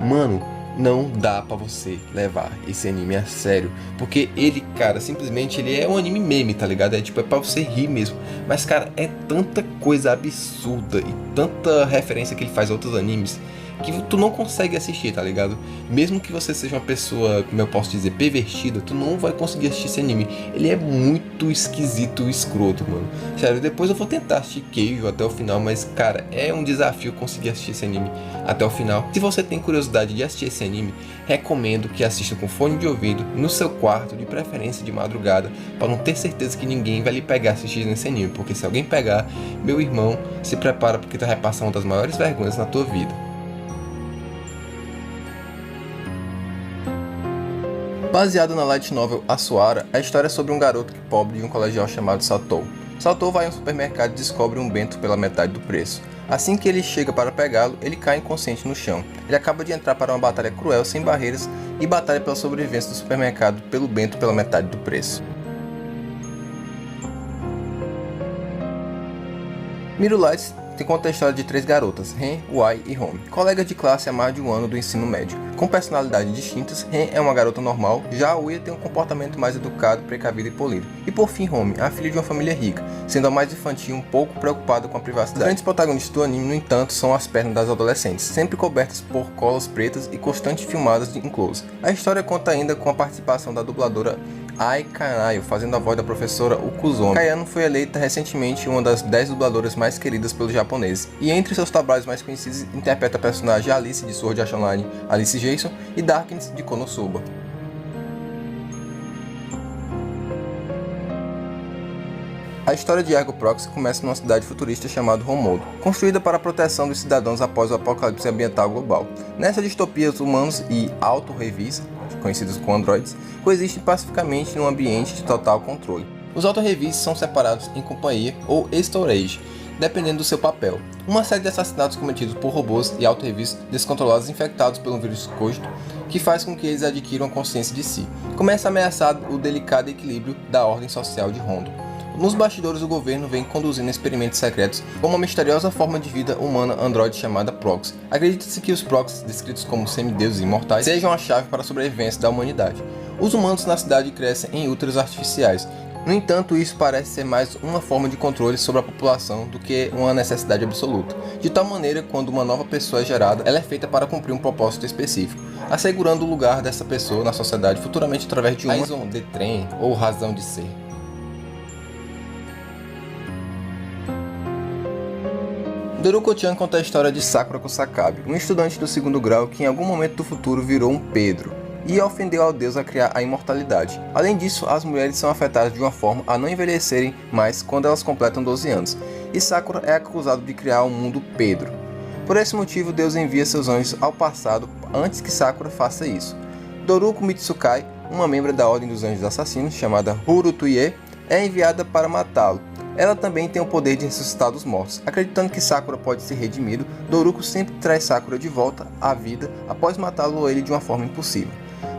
Mano, não dá pra você levar esse anime a sério, porque ele, cara, simplesmente ele é um anime meme, tá ligado? É tipo, é pra você rir mesmo. Mas, cara, é tanta coisa absurda e tanta referência que ele faz a outros animes que tu não consegue assistir, tá ligado? Mesmo que você seja uma pessoa, como eu posso dizer, pervertida, tu não vai conseguir assistir esse anime. Ele é muito esquisito e escroto, mano. Sério, depois eu vou tentar assistir Keijo até o final, mas, cara, é um desafio conseguir assistir esse anime até o final. Se você tem curiosidade de assistir esse anime, recomendo que assista com fone de ouvido, no seu quarto, de preferência de madrugada, para não ter certeza que ninguém vai lhe pegar assistindo esse anime, porque se alguém pegar, meu irmão, se prepara porque tu vai passar uma das maiores vergonhas na tua vida. Baseado na light novel Asuara, a história é sobre um garoto pobre de um colegial chamado Satou. Satou vai a um supermercado e descobre um bento pela metade do preço. Assim que ele chega para pegá-lo, ele cai inconsciente no chão. Ele acaba de entrar para uma batalha cruel sem barreiras e batalha pela sobrevivência do supermercado pelo bento pela metade do preço. Miru Lights conta a história de três garotas, Ren, Wai e Home, colegas de classe há mais de um ano do ensino médio. Com personalidades distintas, Ren é uma garota normal, já Wai tem um comportamento mais educado, precavido e polido. E por fim Home, a filha de uma família rica, sendo a mais infantil e um pouco preocupada com a privacidade. Os grandes protagonistas do anime, no entanto, são as pernas das adolescentes, sempre cobertas por colas pretas e constantes filmadas em close. A história conta ainda com a participação da dubladora Ai Kanayo, fazendo a voz da professora Ukuzomi. Kayano foi eleita recentemente uma das 10 dubladoras mais queridas pelos japoneses, e entre seus trabalhos mais conhecidos interpreta a personagem Alice de Sword Art Online, Alice Jason, e Darkness de Konosuba. A história de Ergo Proxy começa numa cidade futurista chamada Homodo, construída para a proteção dos cidadãos após o apocalipse ambiental global. Nessa distopia, os humanos e auto-revis, conhecidos como androides, coexistem pacificamente num ambiente de total controle. Os auto-revis são separados em companhia ou storage, dependendo do seu papel. Uma série de assassinatos cometidos por robôs e auto-revis descontrolados infectados pelo vírus Cogito, que faz com que eles adquiram consciência de si. Começa a ameaçar o delicado equilíbrio da ordem social de Rondo. Nos bastidores, o governo vem conduzindo experimentos secretos com uma misteriosa forma de vida humana androide chamada Proxy. Acredita-se que os Proxys, descritos como semideuses imortais, sejam a chave para a sobrevivência da humanidade. Os humanos na cidade crescem em úteros artificiais. No entanto, isso parece ser mais uma forma de controle sobre a população do que uma necessidade absoluta. De tal maneira, quando uma nova pessoa é gerada, ela é feita para cumprir um propósito específico, assegurando o lugar dessa pessoa na sociedade futuramente através de uma raison d'être ou razão de ser. Doruko-chan conta a história de Sakura Kusakabe, um estudante do segundo grau que em algum momento do futuro virou um Pedro e ofendeu ao deus a criar a imortalidade. Além disso, as mulheres são afetadas de uma forma a não envelhecerem mais quando elas completam 12 anos, e Sakura é acusado de criar um mundo Pedro. Por esse motivo, Deus envia seus anjos ao passado antes que Sakura faça isso. Doruko Mitsukai, uma membro da Ordem dos Anjos Assassinos, chamada Hurutuye, é enviada para matá-lo. Ela também tem o poder de ressuscitar dos mortos. Acreditando que Sakura pode ser redimido, Doruko sempre traz Sakura de volta à vida após matá-lo ou ele de uma forma impossível.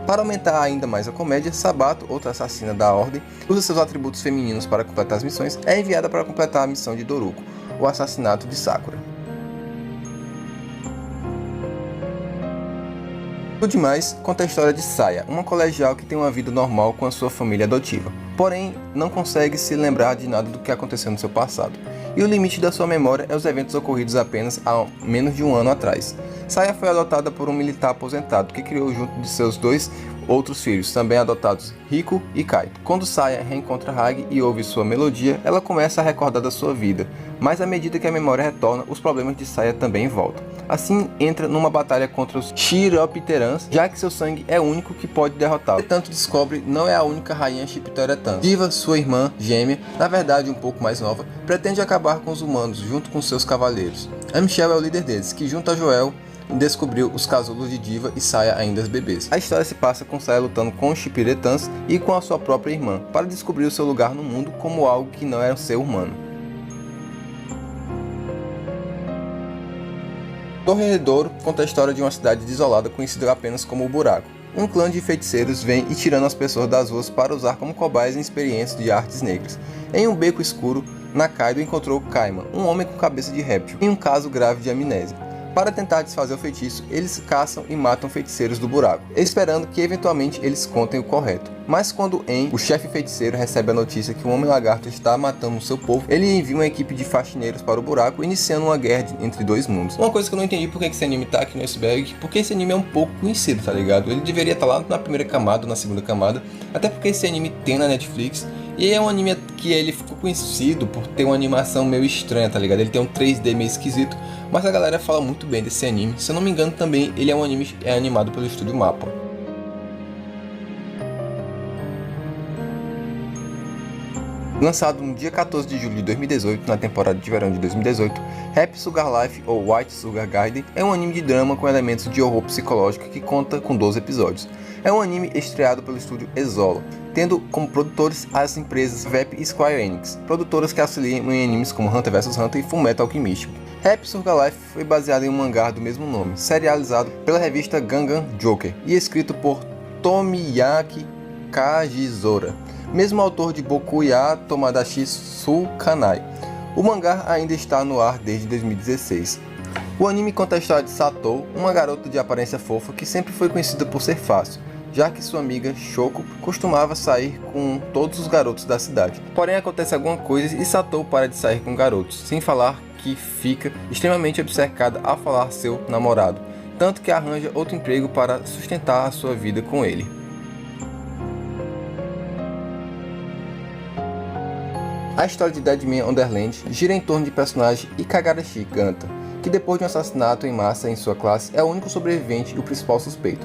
Para aumentar ainda mais a comédia, Sabato, outra assassina da Ordem, usa seus atributos femininos para completar as missões, é enviada para completar a missão de Doruko, o assassinato de Sakura. Tudo demais conta a história de Saya, uma colegial que tem uma vida normal com a sua família adotiva, porém não consegue se lembrar de nada do que aconteceu no seu passado, e o limite da sua memória é os eventos ocorridos apenas há menos de um ano atrás. Saya foi adotada por um militar aposentado que criou junto de seus dois outros filhos, também adotados, Rico e Kai. Quando Saya reencontra Hagi e ouve sua melodia, ela começa a recordar da sua vida, mas à medida que a memória retorna, os problemas de Saya também voltam. Assim, entra numa batalha contra os Chiropterans, já que seu sangue é o único que pode derrotá-lo. Entretanto, descobre não é a única rainha Chiropterans. Diva, sua irmã gêmea, na verdade um pouco mais nova, pretende acabar com os humanos junto com seus cavaleiros. A Michelle é o líder deles, que junto a Joel descobriu os casulos de Diva e Saya ainda bebês. A história se passa com Saya lutando com os Chiropterans e com a sua própria irmã, para descobrir o seu lugar no mundo como algo que não era um ser humano. Dorredouro conta a história de uma cidade desolada conhecida apenas como o Buraco. Um clã de feiticeiros vem e tirando as pessoas das ruas para usar como cobaias em experiências de artes negras. Em um beco escuro, Nakaido encontrou Kaiman, um homem com cabeça de réptil, em um caso grave de amnésia. Para tentar desfazer o feitiço, eles caçam e matam feiticeiros do buraco, esperando que eventualmente eles contem o correto. Mas quando En, o chefe feiticeiro, recebe a notícia que o Homem-Lagarto está matando o seu povo, ele envia uma equipe de faxineiros para o buraco, iniciando uma guerra entre dois mundos. Uma coisa que eu não entendi por que esse anime tá aqui no iceberg, porque esse anime é um pouco conhecido, tá ligado? Ele deveria estar lá na primeira camada ou na segunda camada, até porque esse anime tem na Netflix. E é um anime que ele ficou conhecido por ter uma animação meio estranha, tá ligado? Ele tem um 3D meio esquisito, mas a galera fala muito bem desse anime. Se eu não me engano também, ele é um anime animado pelo estúdio Mappa. Lançado no dia 14 de julho de 2018, na temporada de verão de 2018, Happy Sugar Life ou White Sugar Garden é um anime de drama com elementos de horror psicológico que conta com 12 episódios. É um anime estreado pelo estúdio Exolo, tendo como produtores as empresas VEP e Square Enix, produtoras que auxiliam em animes como Hunter vs Hunter e Fullmetal Alchemist. Happy Sugar Life foi baseado em um mangá do mesmo nome, serializado pela revista Gangan Joker e escrito por Tomiyaki Kajizora, mesmo autor de Boku ya Tomadachi Tsukanai. O mangá ainda está no ar desde 2016. O anime conta a história de Satou, uma garota de aparência fofa que sempre foi conhecida por ser fácil, já que sua amiga Shoko costumava sair com todos os garotos da cidade. Porém, acontece alguma coisa e Satou para de sair com garotos, sem falar que fica extremamente obcecada a falar seu namorado, tanto que arranja outro emprego para sustentar a sua vida com ele. A história de Deadman Wonderland gira em torno de personagem Ikagarashi Ganta, que depois de um assassinato em massa em sua classe é o único sobrevivente e o principal suspeito,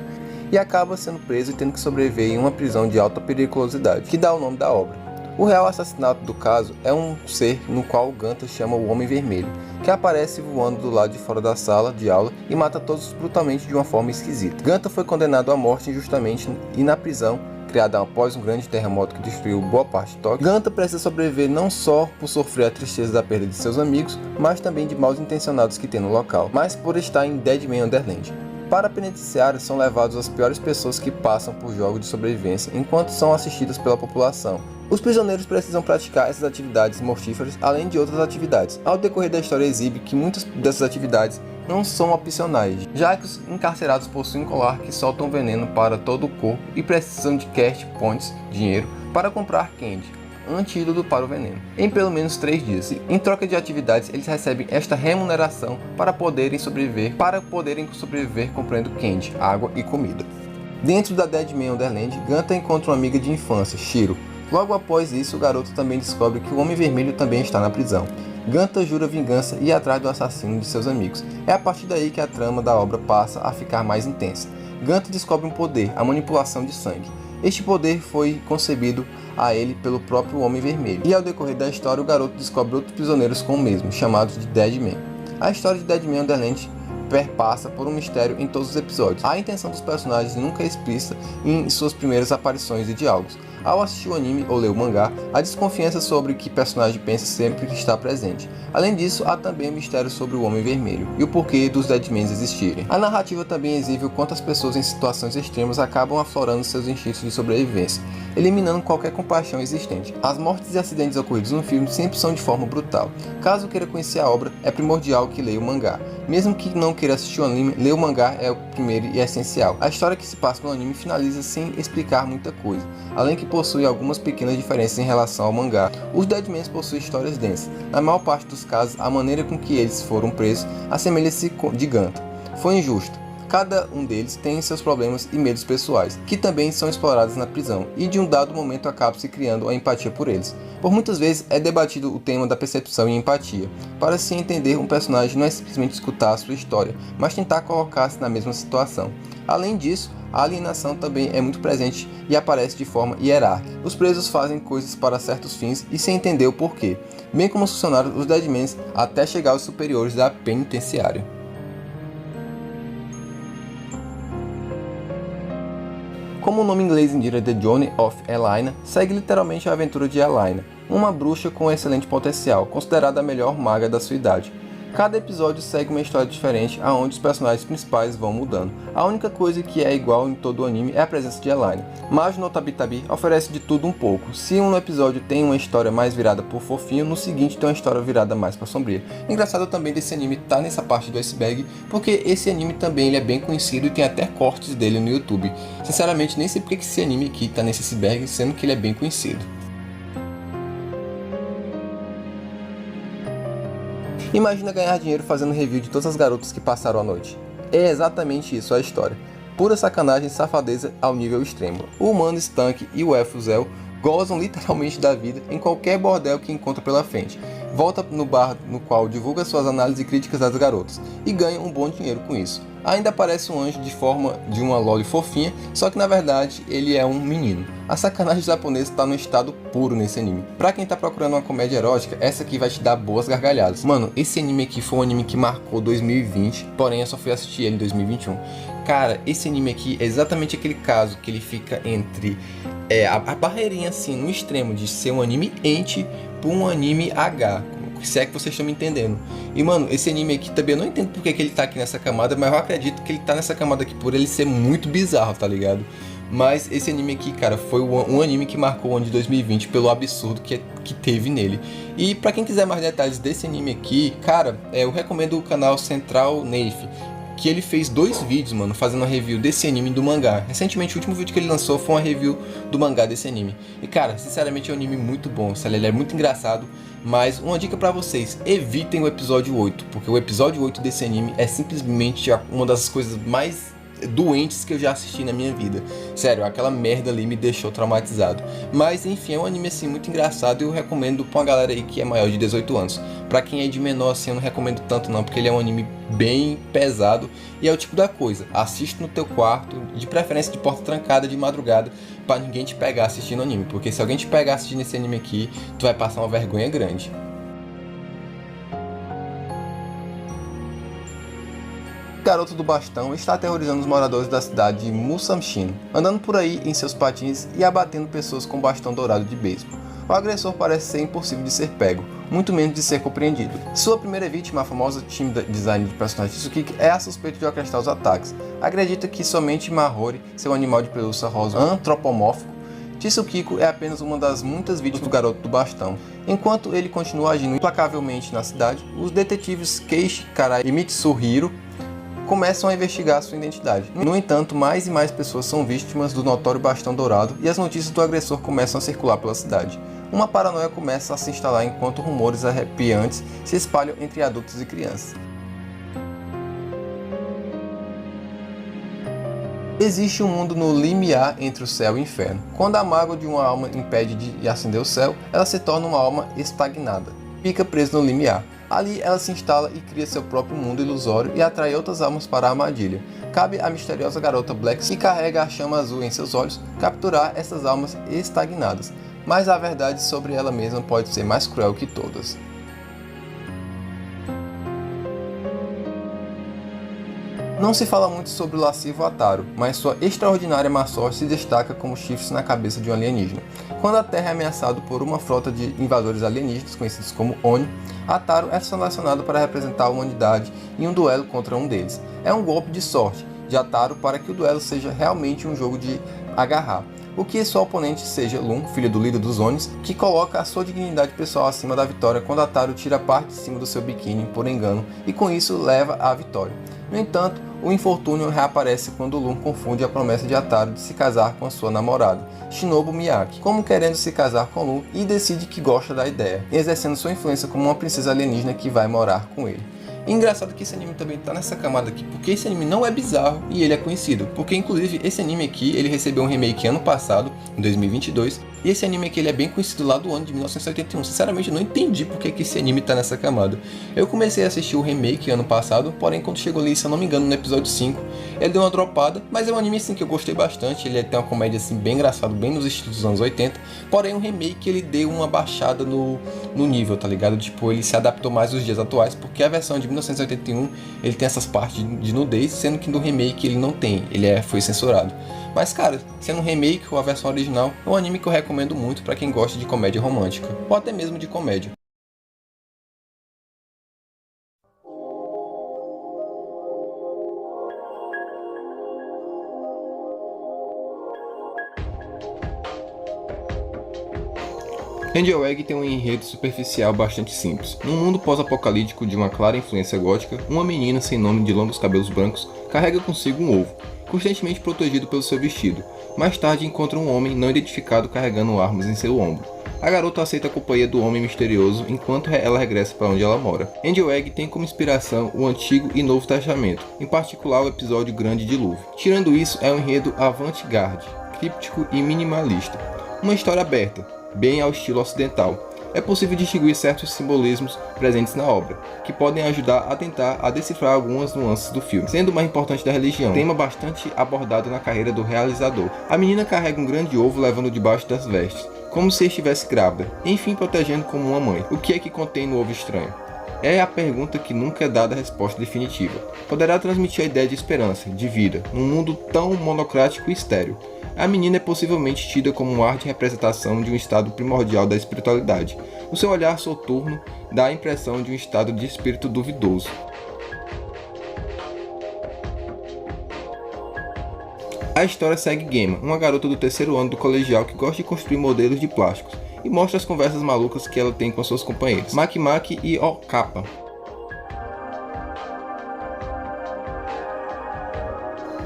e acaba sendo preso e tendo que sobreviver em uma prisão de alta periculosidade, que dá o nome da obra. O real assassinato do caso é um ser no qual Ganta chama o Homem Vermelho, que aparece voando do lado de fora da sala de aula e mata todos brutalmente de uma forma esquisita. Ganta foi condenado à morte injustamente e na prisão, criada após um grande terremoto que destruiu boa parte de Tóquio, Ganta precisa sobreviver não só por sofrer a tristeza da perda de seus amigos, mas também de mal intencionados que tem no local, mas por estar em Deadman Wonderland. Para a penitenciária são levados as piores pessoas que passam por jogos de sobrevivência, enquanto são assistidas pela população. Os prisioneiros precisam praticar essas atividades mortíferas, além de outras atividades. Ao decorrer da história exibe que muitas dessas atividades não são opcionais, já que os encarcerados possuem um colar que soltam veneno para todo o corpo e precisam de cash points, dinheiro, para comprar candy, antídoto para o veneno, em pelo menos 3 dias. Em troca de atividades, eles recebem esta remuneração para poderem sobreviver comprando candy, água e comida. Dentro da Deadman Wonderland, Ganta encontra uma amiga de infância, Shiro. Logo após isso, o garoto também descobre que o Homem Vermelho também está na prisão. Ganta jura vingança e ir atrás do assassino de seus amigos. É a partir daí que a trama da obra passa a ficar mais intensa. Ganta descobre um poder, a manipulação de sangue. Este poder foi concebido a ele pelo próprio Homem Vermelho. E ao decorrer da história, o garoto descobre outros prisioneiros com o mesmo, chamados de Deadman. A história de Deadman Wonderland perpassa por um mistério em todos os episódios. A intenção dos personagens nunca é explícita em suas primeiras aparições e diálogos. Ao assistir o anime ou ler o mangá, a desconfiança sobre o que o personagem pensa sempre que está presente. Além disso, há também o mistério sobre o Homem Vermelho e o porquê dos Deadmans existirem. A narrativa também exibe o quanto as pessoas em situações extremas acabam aflorando seus instintos de sobrevivência, eliminando qualquer compaixão existente. As mortes e acidentes ocorridos no filme sempre são de forma brutal. Caso queira conhecer a obra, é primordial que leia o mangá. Mesmo que não queira assistir o anime, ler o mangá é o primeiro e essencial. A história que se passa no anime finaliza sem explicar muita coisa, além que possui algumas pequenas diferenças em relação ao mangá. Os Deadmans possuem histórias densas. Na maior parte dos casos, a maneira com que eles foram presos assemelha-se de Ganta. Foi injusto. Cada um deles tem seus problemas e medos pessoais, que também são explorados na prisão, e de um dado momento acaba se criando a empatia por eles. Por muitas vezes é debatido o tema da percepção e empatia. Para se entender um personagem não é simplesmente escutar a sua história, mas tentar colocar-se na mesma situação. Além disso, a alienação também é muito presente e aparece de forma hierárquica. Os presos fazem coisas para certos fins e sem entender o porquê, bem como os funcionários dos Deadmans até chegar aos superiores da penitenciária. Como o nome inglês indica, The Journey of Elaina segue literalmente a aventura de Elaina, uma bruxa com excelente potencial, considerada a melhor maga da sua idade. Cada episódio segue uma história diferente, aonde os personagens principais vão mudando. A única coisa que é igual em todo o anime é a presença de Elaine, mas no Tabitabi oferece de tudo um pouco. Se um episódio tem uma história mais virada por fofinho, no seguinte tem uma história virada mais para sombria. Engraçado também desse anime tá nessa parte do iceberg, porque esse anime também ele é bem conhecido e tem até cortes dele no YouTube. Sinceramente nem sei porque que esse anime aqui tá nesse iceberg, sendo que ele é bem conhecido. Imagina ganhar dinheiro fazendo review de todas as garotas que passaram a noite. É exatamente isso a história. Pura sacanagem e safadeza ao nível extremo. O humano Stank e o elfo Zell gozam literalmente da vida em qualquer bordel que encontra pela frente. Volta no bar no qual divulga suas análises e críticas das garotas e ganha um bom dinheiro com isso. Ainda parece um anjo de forma de uma loli fofinha, só que na verdade ele é um menino. A sacanagem japonesa está no estado puro nesse anime. Pra quem tá procurando uma comédia erótica, essa aqui vai te dar boas gargalhadas. Mano, esse anime aqui foi um anime que marcou 2020, porém eu só fui assistir ele em 2021. Cara, esse anime aqui é exatamente aquele caso que ele fica entre a barreirinha assim, no extremo de ser um anime ente por um anime H, se é que vocês estão me entendendo. E mano, esse anime aqui também eu não entendo porque que ele tá aqui nessa camada, mas eu acredito que ele tá nessa camada aqui por ele ser muito bizarro, tá ligado? Mas esse anime aqui, cara, foi um anime que marcou o ano de 2020 pelo absurdo que teve nele. E pra quem quiser mais detalhes desse anime aqui, cara, eu recomendo o canal Central Neif, que ele fez 2 vídeos, mano, fazendo uma review desse anime e do mangá. Recentemente, o último vídeo que ele lançou foi uma review do mangá desse anime. E cara, sinceramente é um anime muito bom, sabe? Ele é muito engraçado. Mas uma dica pra vocês, evitem o episódio 8, porque o episódio 8 desse anime é simplesmente uma das coisas mais doentes que eu já assisti na minha vida. Sério, aquela merda ali me deixou traumatizado. Mas enfim, é um anime assim muito engraçado e eu recomendo pra uma galera aí que é maior de 18 anos. Pra quem é de menor assim eu não recomendo tanto não, porque ele é um anime bem pesado e é o tipo da coisa, assiste no teu quarto, de preferência de porta trancada de madrugada, pra ninguém te pegar assistindo anime, porque se alguém te pegar assistindo esse anime aqui, tu vai passar uma vergonha grande. O garoto do bastão está aterrorizando os moradores da cidade de Musanshin, andando por aí em seus patins e abatendo pessoas com bastão dourado de beisebol. O agressor parece ser impossível de ser pego, muito menos de ser compreendido. Sua primeira vítima, a famosa team design de personagem Tsukiki, é a suspeita de orquestrar os ataques. Acredita que somente Mahori, seu animal de pelúcia rosa antropomórfico, Tsukiko é apenas uma das muitas vítimas do garoto do bastão. Enquanto ele continua agindo implacavelmente na cidade, os detetives Keiichi Karai e Mitsuhiro começam a investigar sua identidade. No entanto, mais e mais pessoas são vítimas do notório bastão dourado e as notícias do agressor começam a circular pela cidade. Uma paranoia começa a se instalar enquanto rumores arrepiantes se espalham entre adultos e crianças. Existe um mundo no limiar entre o céu e o inferno. Quando a mágoa de uma alma impede de acender o céu, ela se torna uma alma estagnada, fica presa no limiar. Ali ela se instala e cria seu próprio mundo ilusório e atrai outras almas para a armadilha. Cabe à misteriosa garota Black, que carrega a chama azul em seus olhos, capturar essas almas estagnadas. Mas a verdade sobre ela mesma pode ser mais cruel que todas. Não se fala muito sobre o lascivo Ataru, mas sua extraordinária má sorte se destaca como chifres na cabeça de um alienígena. Quando a Terra é ameaçada por uma frota de invasores alienígenas, conhecidos como Oni, Ataru é selecionado para representar a humanidade em um duelo contra um deles. É um golpe de sorte de Ataru para que o duelo seja realmente um jogo de agarrar, o que seu oponente seja Lum, filho do líder dos Onis, que coloca a sua dignidade pessoal acima da vitória quando Ataru tira parte de cima do seu biquíni por engano e com isso leva à vitória. No entanto, o infortúnio reaparece quando Lum confunde a promessa de Ataru de se casar com a sua namorada, Shinobu Miyake, como querendo se casar com Lum e decide que gosta da ideia, exercendo sua influência como uma princesa alienígena que vai morar com ele. E engraçado que esse anime também tá nessa camada aqui, porque esse anime não é bizarro e ele é conhecido, porque inclusive esse anime aqui, ele recebeu um remake ano passado, em 2022, e esse anime aqui ele é bem conhecido lá do ano de 1981. Sinceramente eu não entendi porque que esse anime tá nessa camada. Eu comecei a assistir o remake ano passado, porém quando chegou ali, se eu não me engano, no episódio 5, ele deu uma dropada, mas é um anime assim que eu gostei bastante, ele tem uma comédia assim bem engraçado, bem nos estilos dos anos 80, porém o remake ele deu uma baixada no nível, tá ligado? Tipo, ele se adaptou mais aos dias atuais, porque a versão de 1981 ele tem essas partes de nudez, sendo que no remake ele não tem, foi censurado. Mas cara, sendo um remake ou a versão original, é um anime que eu recomendo muito pra quem gosta de comédia romântica, ou até mesmo de comédia. Angel Egg tem um enredo superficial bastante simples. Num mundo pós-apocalíptico de uma clara influência gótica, uma menina sem nome de longos cabelos brancos carrega consigo um ovo, constantemente protegido pelo seu vestido. Mais tarde encontra um homem não identificado carregando armas em seu ombro. A garota aceita a companhia do homem misterioso enquanto ela regressa para onde ela mora. Angel Egg tem como inspiração o Antigo e Novo Testamento, em particular o episódio Grande Dilúvio. Tirando isso, é um enredo avant-garde, críptico e minimalista. Uma história aberta, bem ao estilo ocidental. É possível distinguir certos simbolismos presentes na obra, que podem ajudar a tentar decifrar algumas nuances do filme. Sendo o mais importante da religião, tema bastante abordado na carreira do realizador. A menina carrega um grande ovo levando debaixo das vestes, como se estivesse grávida, enfim protegendo como uma mãe. O que é que contém no ovo estranho? É a pergunta que nunca é dada a resposta definitiva. Poderá transmitir a ideia de esperança, de vida, num mundo tão monocrático e estéril. A menina é possivelmente tida como uma arte representação de um estado primordial da espiritualidade. O seu olhar soturno dá a impressão de um estado de espírito duvidoso. A história segue Gemma, uma garota do terceiro ano do colegial que gosta de construir modelos de plásticos, e mostra as conversas malucas que ela tem com suas companheiras, Maki Maki e Okapa.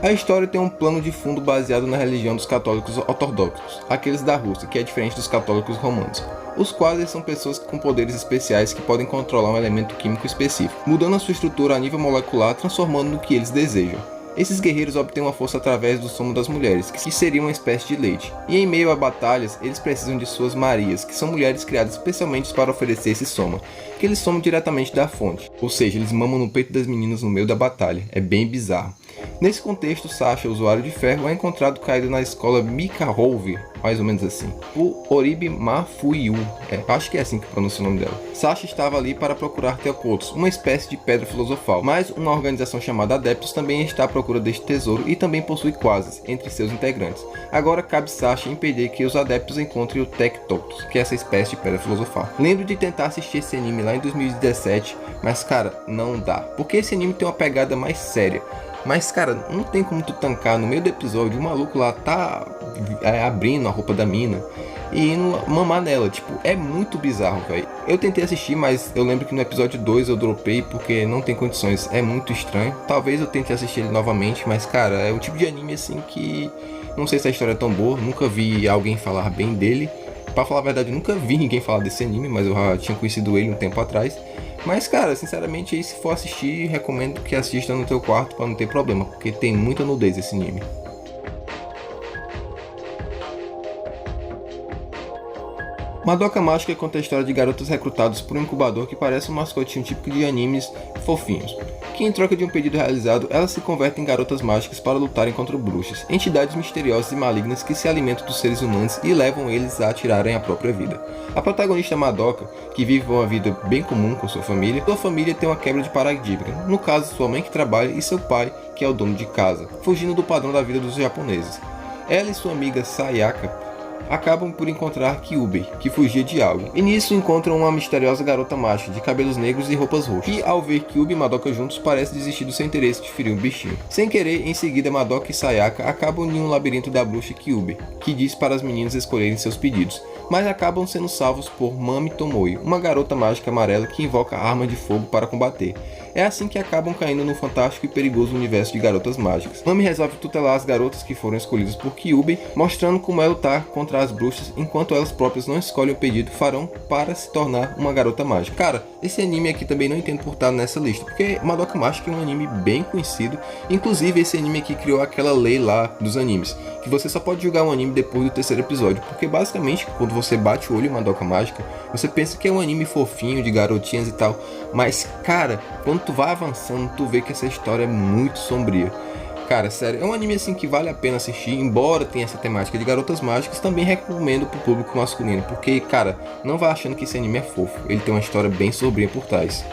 A história tem um plano de fundo baseado na religião dos católicos ortodoxos, aqueles da Rússia, que é diferente dos católicos romanos. Os quais são pessoas com poderes especiais que podem controlar um elemento químico específico, mudando a sua estrutura a nível molecular, transformando no que eles desejam. Esses guerreiros obtêm uma força através do somo das mulheres, que seria uma espécie de leite. E em meio a batalhas, eles precisam de suas Marias, que são mulheres criadas especialmente para oferecer esse soma, que eles somam diretamente da fonte. Ou seja, eles mamam no peito das meninas no meio da batalha. É bem bizarro. Nesse contexto, Sasha, usuário de ferro, é encontrado caído na escola Mikahove, mais ou menos assim, por Oribe Mafuyu, acho que é assim que pronuncia o nome dela. Sasha estava ali para procurar Teokotos, uma espécie de pedra filosofal, mas uma organização chamada Adeptos também está à procura deste tesouro e também possui quases entre seus integrantes. Agora cabe Sasha impedir que os Adeptos encontrem o Teokotos, que é essa espécie de pedra filosofal. Lembro de tentar assistir esse anime lá em 2017, mas cara, não dá, porque esse anime tem uma pegada mais séria. Mas cara, não tem como tu tancar no meio do episódio, o maluco lá tá abrindo a roupa da mina e indo mamar nela, tipo, é muito bizarro, velho. Eu tentei assistir, mas eu lembro que no episódio 2 eu dropei porque não tem condições, é muito estranho. Talvez eu tente assistir ele novamente, mas cara, é o tipo de anime assim que não sei se a história é tão boa, nunca vi alguém falar bem dele. Pra falar a verdade, eu nunca vi ninguém falar desse anime, mas eu já tinha conhecido ele um tempo atrás. Mas cara, sinceramente, aí se for assistir, recomendo que assista no teu quarto pra não ter problema, porque tem muita nudez esse anime. Madoka Mágica conta a história de garotas recrutadas por um incubador que parece um mascotinho típico de animes fofinhos, que em troca de um pedido realizado, elas se convertem em garotas mágicas para lutarem contra bruxas, entidades misteriosas e malignas que se alimentam dos seres humanos e levam eles a tirarem a própria vida. A protagonista Madoka, que vive uma vida bem comum com sua família tem uma quebra de paradigma, no caso sua mãe que trabalha e seu pai, que é o dono de casa, fugindo do padrão da vida dos japoneses. Ela e sua amiga Sayaka acabam por encontrar Kyubey, que fugia de algo, e nisso encontram uma misteriosa garota mágica de cabelos negros e roupas roxas, que ao ver Kyubey e Madoka juntos parece desistir do seu interesse de ferir um bichinho. Sem querer, em seguida Madoka e Sayaka acabam em um labirinto da bruxa Kyubey, que diz para as meninas escolherem seus pedidos, mas acabam sendo salvos por Mami Tomoe, uma garota mágica amarela que invoca armas de fogo para combater. É assim que acabam caindo no fantástico e perigoso universo de garotas mágicas. Mami resolve tutelar as garotas que foram escolhidas por Kyubey, mostrando como é lutar contra as bruxas, enquanto elas próprias não escolhem o pedido farão para se tornar uma garota mágica. Cara, esse anime aqui também não entendo por estar nessa lista, porque Madoka Mágica é um anime bem conhecido. Inclusive esse anime aqui criou aquela lei lá dos animes, que você só pode jogar um anime depois do terceiro episódio, porque basicamente quando você bate o olho em Madoka Mágica, você pensa que é um anime fofinho de garotinhas e tal, mas cara, quando tu vai avançando, tu vê que essa história é muito sombria. Cara, sério, é um anime assim que vale a pena assistir, embora tenha essa temática de garotas mágicas, também recomendo pro público masculino, porque, cara, não vai achando que esse anime é fofo, ele tem uma história bem sombria por trás.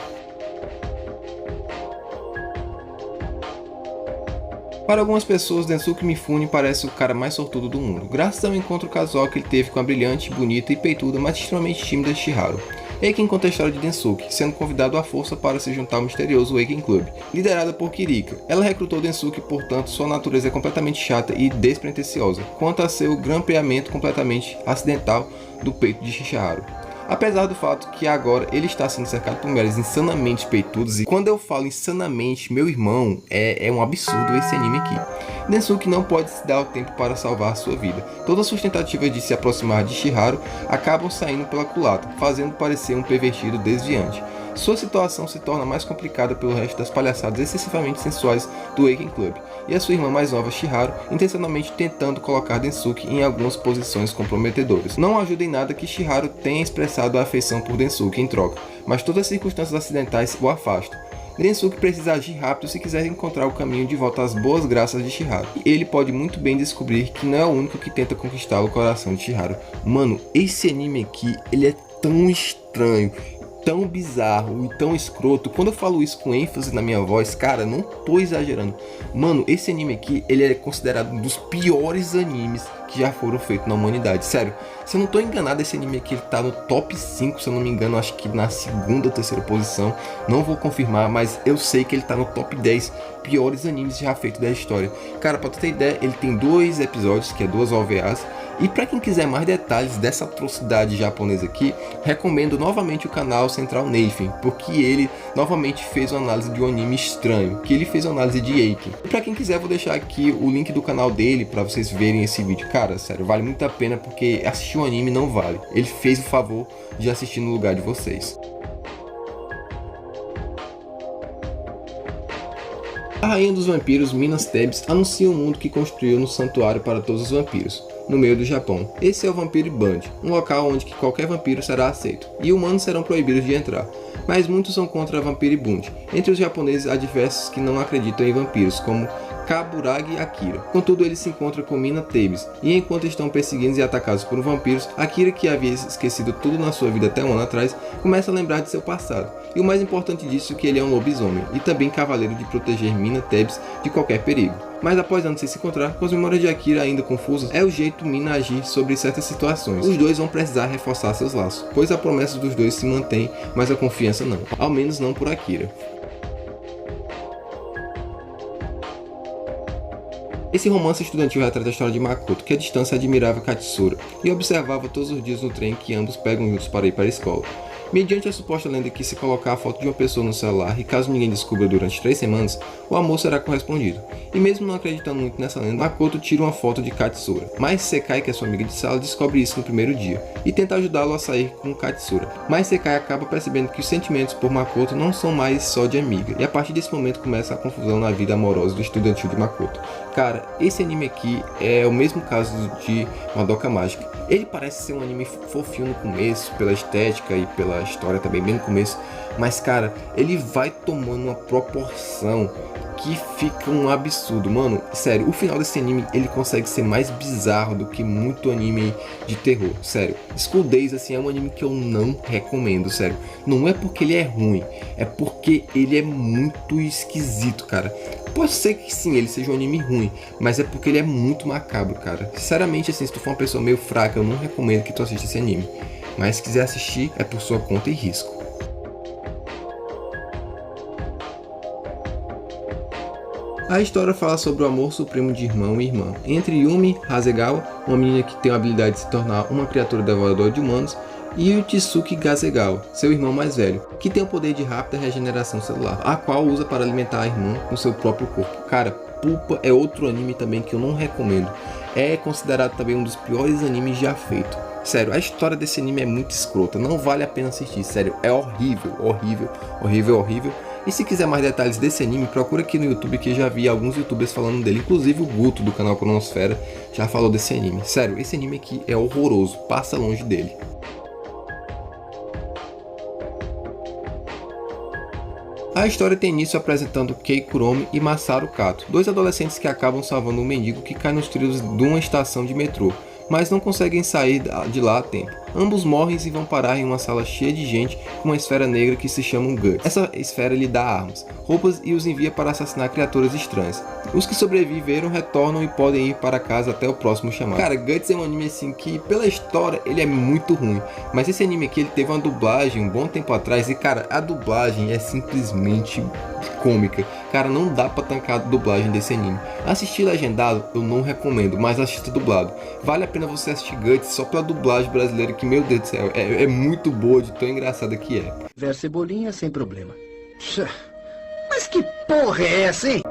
Para algumas pessoas, Densuke Mifune parece o cara mais sortudo do mundo, graças ao encontro casual que ele teve com a brilhante, bonita e peituda, mas extremamente tímida Shiharu. Eiken conta a história de Densuke, sendo convidado à força para se juntar ao misterioso Eiken Club, liderada por Kirika. Ela recrutou Densuke, portanto sua natureza é completamente chata e despretensiosa, quanto a seu grampeamento completamente acidental do peito de Shisharu. Apesar do fato que agora ele está sendo cercado por mulheres insanamente peitudas, e quando eu falo insanamente, meu irmão, é um absurdo esse anime aqui. Densuke não pode se dar o tempo para salvar sua vida. Todas suas tentativas de se aproximar de Shiharu acabam saindo pela culatra, fazendo parecer um pervertido desviante. Sua situação se torna mais complicada pelo resto das palhaçadas excessivamente sensuais do Eiken Club, e a sua irmã mais nova, Shiharu, intencionalmente tentando colocar Densuke em algumas posições comprometedoras. Não ajuda em nada que Shiharu tenha expressado a afeição por Densuke em troca, mas todas as circunstâncias acidentais o afastam. Densuke precisa agir rápido se quiser encontrar o caminho de volta às boas graças de Shiharu. Ele pode muito bem descobrir que não é o único que tenta conquistar o coração de Shiharu. Mano, esse anime aqui, ele é tão estranho, tão bizarro e tão escroto. Quando eu falo isso com ênfase na minha voz, cara, não tô exagerando. Mano, esse anime aqui, ele é considerado um dos piores animes que já foram feitos na humanidade. Sério, se eu não tô enganado, esse anime aqui ele tá no top 5, se eu não me engano, acho que na segunda ou terceira posição. Não vou confirmar, mas eu sei que ele tá no top 10 piores animes já feitos da história. Cara, pra tu ter ideia, ele tem 2 episódios, que é 2 OVAs. E para quem quiser mais detalhes dessa atrocidade japonesa aqui, recomendo novamente o canal Central Nathan, porque ele novamente fez uma análise de um anime estranho, que ele fez uma análise de Eiken. E para quem quiser, vou deixar aqui o link do canal dele para vocês verem esse vídeo. Cara, sério, vale muito a pena, porque assistir um anime não vale. Ele fez o favor de assistir no lugar de vocês. A rainha dos vampiros, Minas Thebes, anuncia um mundo que construiu no santuário para todos os vampiros, no meio do Japão. Esse é o Vampire Band, um local onde que qualquer vampiro será aceito, e humanos serão proibidos de entrar. Mas muitos são contra a Vampire Bund. Entre os japoneses há diversos que não acreditam em vampiros, como Kaburagi Akira. Contudo, ele se encontra com Mina Thebes, e enquanto estão perseguidos e atacados por vampiros, Akira, que havia esquecido tudo na sua vida até um ano atrás, começa a lembrar de seu passado. E o mais importante disso é que ele é um lobisomem, e também cavaleiro de proteger Mina Thebes de qualquer perigo. Mas após anos sem se encontrar, com as memórias de Akira ainda confusas, é o jeito Mina agir sobre certas situações. Os dois vão precisar reforçar seus laços, pois a promessa dos dois se mantém, mas a confiança não. Ao menos não por Akira. Esse romance estudantil retrata a história de Makoto, que à distância admirava Katsura e observava todos os dias no trem que ambos pegam juntos para ir para a escola. Mediante a suposta lenda que se colocar a foto de uma pessoa no celular e caso ninguém descubra durante 3 semanas, o amor será correspondido. E mesmo não acreditando muito nessa lenda, Makoto tira uma foto de Katsura. Mas Sekai, que é sua amiga de sala, descobre isso no primeiro dia e tenta ajudá-lo a sair com Katsura. Mas Sekai acaba percebendo que os sentimentos por Makoto não são mais só de amiga, e a partir desse momento começa a confusão na vida amorosa do estudantil de Makoto. Cara, esse anime aqui é o mesmo caso de Madoka Mágica. Ele parece ser um anime fofinho no começo, pela estética e pela história também bem no começo, mas cara, ele vai tomando uma proporção que fica um absurdo, mano. Sério, o final desse anime, ele consegue ser mais bizarro do que muito anime de terror, sério. School Days, assim, é um anime que eu não recomendo, sério. Não é porque ele é ruim, é porque ele é muito esquisito, cara. Pode ser que sim, ele seja um anime ruim, mas é porque ele é muito macabro, cara. Sinceramente, assim, se tu for uma pessoa meio fraca, eu não recomendo que tu assista esse anime. Mas se quiser assistir, é por sua conta e risco. A história fala sobre o amor supremo de irmão e irmã entre Yumi Hasegawa, uma menina que tem a habilidade de se tornar uma criatura devoradora de humanos, e o Tsuki Gasegawa, seu irmão mais velho, que tem o poder de rápida regeneração celular, a qual usa para alimentar a irmã com seu próprio corpo. Cara, Pulpa é outro anime também que eu não recomendo. É considerado também um dos piores animes já feitos. Sério, a história desse anime é muito escrota, não vale a pena assistir, sério, é horrível, horrível, horrível, horrível. E se quiser mais detalhes desse anime, procura aqui no YouTube, que já vi alguns youtubers falando dele, inclusive o Guto do canal Cronosfera já falou desse anime. Sério, esse anime aqui é horroroso, passa longe dele. A história tem início apresentando Kei Kuromi e Masaru Kato, dois adolescentes que acabam salvando um mendigo que cai nos trilhos de uma estação de metrô, mas não conseguem sair de lá a tempo. Ambos morrem e vão parar em uma sala cheia de gente com uma esfera negra que se chama um Guts. Essa esfera lhe dá armas, roupas e os envia para assassinar criaturas estranhas. Os que sobreviveram retornam e podem ir para casa até o próximo chamado. Cara, Guts é um anime assim que, pela história, ele é muito ruim. Mas esse anime aqui, ele teve uma dublagem um bom tempo atrás e, cara, a dublagem é simplesmente cômica. Cara, não dá pra tancar a dublagem desse anime. Assistir legendado eu não recomendo, mas assista dublado. Vale a pena você assistir Guts só pela dublagem brasileira, que, meu Deus do céu, é muito boa, de tão engraçada que é. Ver cebolinha sem problema. Mas que porra é essa, hein?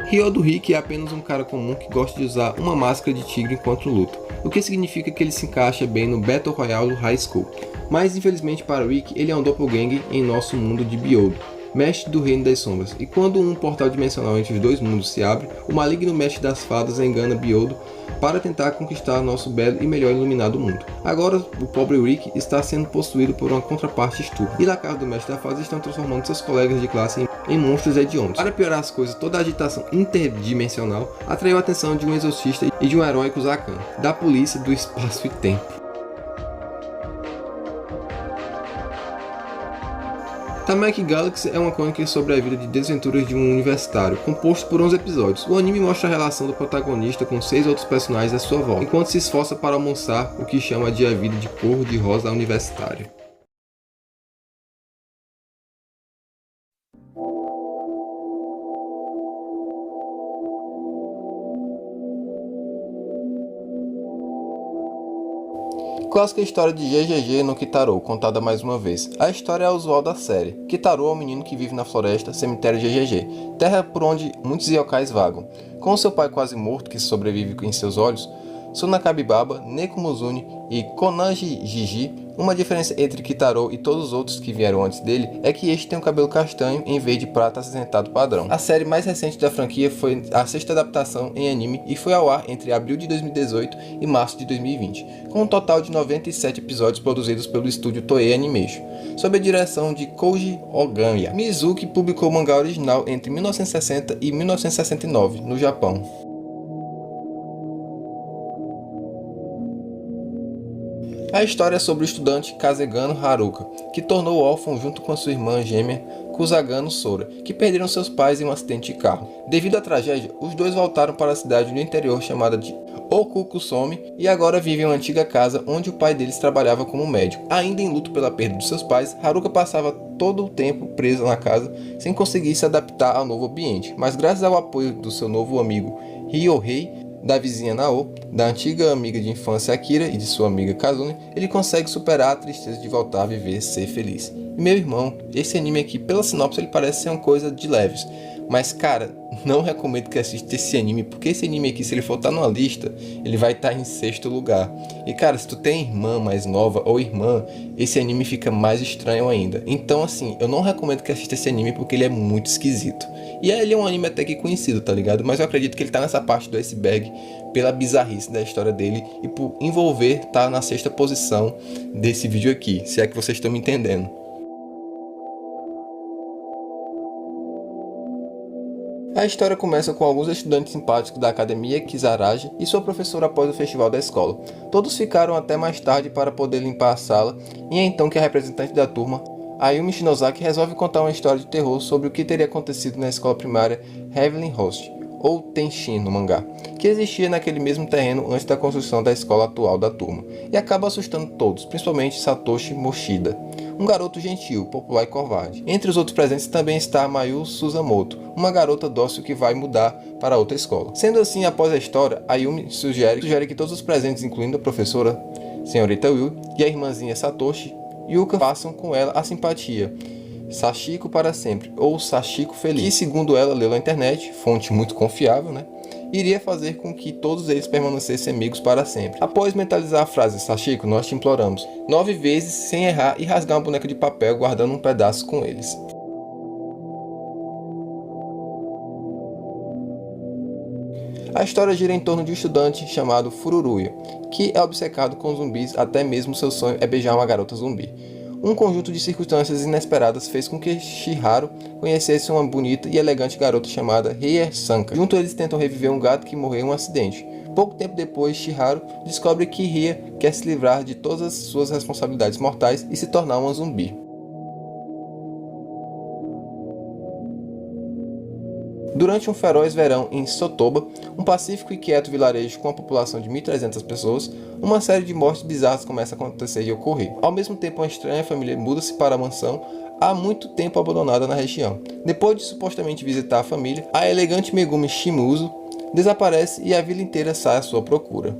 Ryodo Hiki é apenas um cara comum que gosta de usar uma máscara de tigre enquanto luta, o que significa que ele se encaixa bem no Battle Royale do High School. Mas infelizmente para Rick, ele é um doppelganger em nosso mundo de Byodo, mestre do Reino das Sombras, e quando um portal dimensional entre os dois mundos se abre, o maligno mestre das fadas engana Byodo para tentar conquistar nosso belo e melhor iluminado mundo. Agora, o pobre Rick está sendo possuído por uma contraparte estúpida, e na casa do mestre da fada estão transformando seus colegas de classe em monstros hediondos. Para piorar as coisas, toda a agitação interdimensional atraiu a atenção de um exorcista e de um heróico Zakan, da polícia do espaço e tempo. Tamaki Galaxy é uma crônica sobre a vida de desventuras de um universitário, composto por 11 episódios. O anime mostra a relação do protagonista com 6 outros personagens à sua volta, enquanto se esforça para almoçar o que chama de a vida de cor-de-rosa universitário. Clássica história de GGG no Kitaro, contada mais uma vez. A história é a usual da série. Kitaro é um menino que vive na floresta, cemitério GGG, terra por onde muitos yokais vagam. Com seu pai quase morto que sobrevive em seus olhos, Sunakabibaba, Nekomuzune e Konanji Jiji, uma diferença entre Kitaro e todos os outros que vieram antes dele é que este tem um cabelo castanho em vez de prata acinzentado padrão. A série mais recente da franquia foi a 6ª adaptação em anime e foi ao ar entre abril de 2018 e março de 2020, com um total de 97 episódios produzidos pelo estúdio Toei Animation, sob a direção de Koji Oganya. Mizuki publicou o mangá original entre 1960 e 1969 no Japão. A história é sobre o estudante Kazegano Haruka, que tornou órfão junto com sua irmã gêmea Kusagano Sora, que perderam seus pais em um acidente de carro. Devido à tragédia, os dois voltaram para a cidade do interior chamada de Okukusome e agora vivem em uma antiga casa onde o pai deles trabalhava como médico. Ainda em luto pela perda de seus pais, Haruka passava todo o tempo preso na casa sem conseguir se adaptar ao novo ambiente, mas graças ao apoio do seu novo amigo Ryohei, da vizinha Nao, da antiga amiga de infância Akira e de sua amiga Kazune, ele consegue superar a tristeza de voltar a viver e ser feliz. E meu irmão, esse anime aqui, pela sinopse, ele parece ser uma coisa de leves, mas cara, não recomendo que assista esse anime, porque esse anime aqui, se ele for estar numa lista, ele vai estar em 6º lugar. E cara, se tu tem irmã mais nova ou irmã, esse anime fica mais estranho ainda. Então assim, eu não recomendo que assista esse anime porque ele é muito esquisito. E ele é um anime até que conhecido, tá ligado? Mas eu acredito que ele tá nessa parte do iceberg pela bizarrice da história dele e por envolver tá na 6ª posição desse vídeo aqui, se é que vocês estão me entendendo. A história começa com alguns estudantes simpáticos da academia Kizaraji e sua professora após o festival da escola. Todos ficaram até mais tarde para poder limpar a sala e é então que a representante da turma, Ayumi Shinozaki, resolve contar uma história de terror sobre o que teria acontecido na escola primária Heavenly Host, ou Tenshin no mangá, que existia naquele mesmo terreno antes da construção da escola atual da turma, e acaba assustando todos, principalmente Satoshi Moshida, um garoto gentil, popular e covarde. Entre os outros presentes também está Mayu Susamoto, uma garota dócil que vai mudar para outra escola. Sendo assim, após a história, Ayumi sugere que todos os presentes, incluindo a professora Senhorita Will e a irmãzinha Satoshi Yuka, façam com ela a simpatia Sachiko para sempre, ou Sachiko feliz, que segundo ela leu na internet, fonte muito confiável, né, iria fazer com que todos eles permanecessem amigos para sempre. Após mentalizar a frase Sachiko, nós te imploramos 9 vezes sem errar e rasgar uma boneca de papel guardando um pedaço com eles. A história gira em torno de um estudante chamado Fururuya, que é obcecado com zumbis, até mesmo seu sonho é beijar uma garota zumbi. Um conjunto de circunstâncias inesperadas fez com que Shiharu conhecesse uma bonita e elegante garota chamada Rie Sanka. Junto eles tentam reviver um gato que morreu em um acidente. pouco tempo depois, Shiharu descobre que Ria quer se livrar de todas as suas responsabilidades mortais e se tornar uma zumbi. Durante um feroz verão em Sotoba, um pacífico e quieto vilarejo com a população de 1.300 pessoas, uma série de mortes bizarras começa a acontecer e ocorrer. Ao mesmo tempo, uma estranha família muda-se para a mansão há muito tempo abandonada na região. Depois de supostamente visitar a família, a elegante Megumi Shimizu desaparece e a vila inteira sai à sua procura.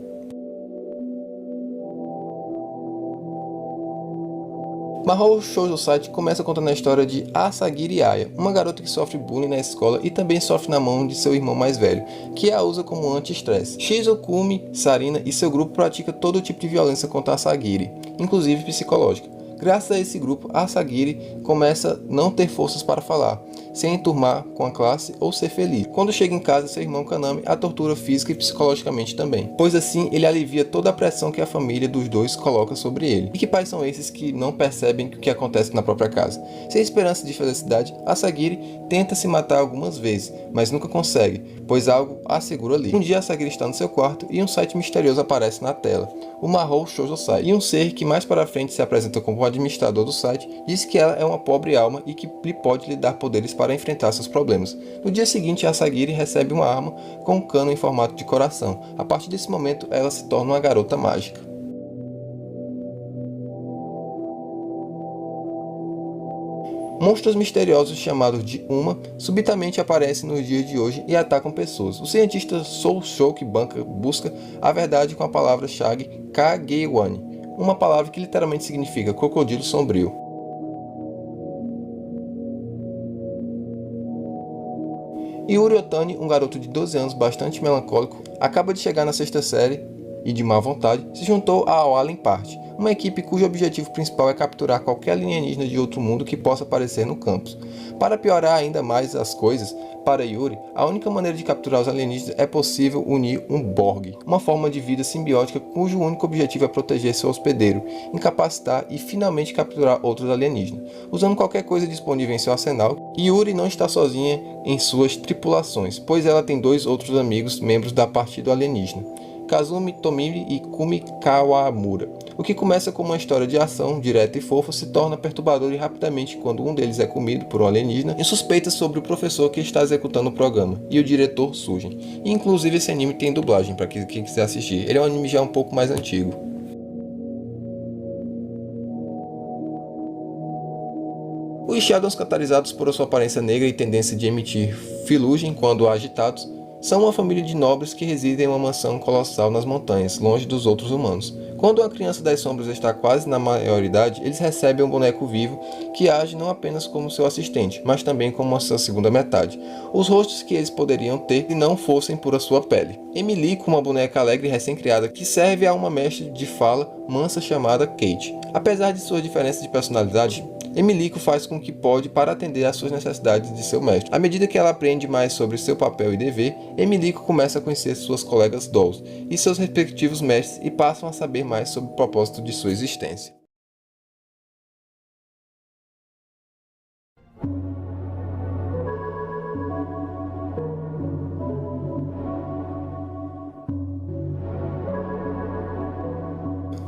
Mahou Shoujo Site começa contando a história de Asagiri Aya, uma garota que sofre bullying na escola e também sofre na mão de seu irmão mais velho, que a usa como anti-estresse. Shizokumi Sarina e seu grupo praticam todo tipo de violência contra Asagiri, inclusive psicológica. Graças a esse grupo, Asagiri começa a não ter forças para falar, sem enturmar com a classe ou ser feliz. Quando chega em casa, seu irmão Kaname a tortura física e psicologicamente também, pois assim ele alivia toda a pressão que a família dos dois coloca sobre ele. E que pais são esses que não percebem o que acontece na própria casa? Sem esperança de felicidade, Asagiri tenta se matar algumas vezes, mas nunca consegue, pois algo a segura ali. Um dia Asagiri está no seu quarto e um site misterioso aparece na tela, o Mahou Shoujo Site, e um ser que mais para frente se apresenta como o administrador do site diz que ela é uma pobre alma e que lhe pode lhe dar poderes para enfrentar seus problemas. No dia seguinte, Asagiri recebe uma arma com um cano em formato de coração. A partir desse momento, ela se torna uma garota mágica. Monstros misteriosos chamados de Uma subitamente aparecem nos dias de hoje e atacam pessoas. O cientista Sou Shouk busca a verdade com a palavra-chave Kagewani, uma palavra que literalmente significa crocodilo sombrio. Yuri Otani, um garoto de 12 anos bastante melancólico, acaba de chegar na sexta série e de má vontade, se juntou ao Alien Party, uma equipe cujo objetivo principal é capturar qualquer alienígena de outro mundo que possa aparecer no campus. Para piorar ainda mais as coisas, para Yuri, a única maneira de capturar os alienígenas é possível unir um Borg, uma forma de vida simbiótica cujo único objetivo é proteger seu hospedeiro, incapacitar e finalmente capturar outros alienígenas. Usando qualquer coisa disponível em seu arsenal, Yuri não está sozinha em suas tripulações, pois ela tem dois outros amigos membros da partida alienígena, Kazumi Tomimi e Kumi Kawamura. O que começa como uma história de ação direta e fofa se torna perturbador e rapidamente quando um deles é comido por um alienígena e suspeitas sobre o professor que está executando o programa e o diretor surgem. E, inclusive esse anime tem dublagem para quem quiser assistir. Ele é um anime já um pouco mais antigo. Os Shadows, catalisados por sua aparência negra e tendência de emitir filugem quando agitados, são uma família de nobres que residem em uma mansão colossal nas montanhas, longe dos outros humanos. Quando uma criança das sombras está quase na maioridade, eles recebem um boneco vivo que age não apenas como seu assistente, mas também como a sua segunda metade. Os rostos que eles poderiam ter se não fossem por a sua pele. Emily, uma boneca alegre e recém-criada que serve a uma mestre de fala mansa chamada Kate. Apesar de suas diferenças de personalidade, Emilico faz com que pode para atender às suas necessidades de seu mestre. À medida que ela aprende mais sobre seu papel e dever, Emilico começa a conhecer suas colegas Dolls e seus respectivos mestres e passam a saber mais sobre o propósito de sua existência.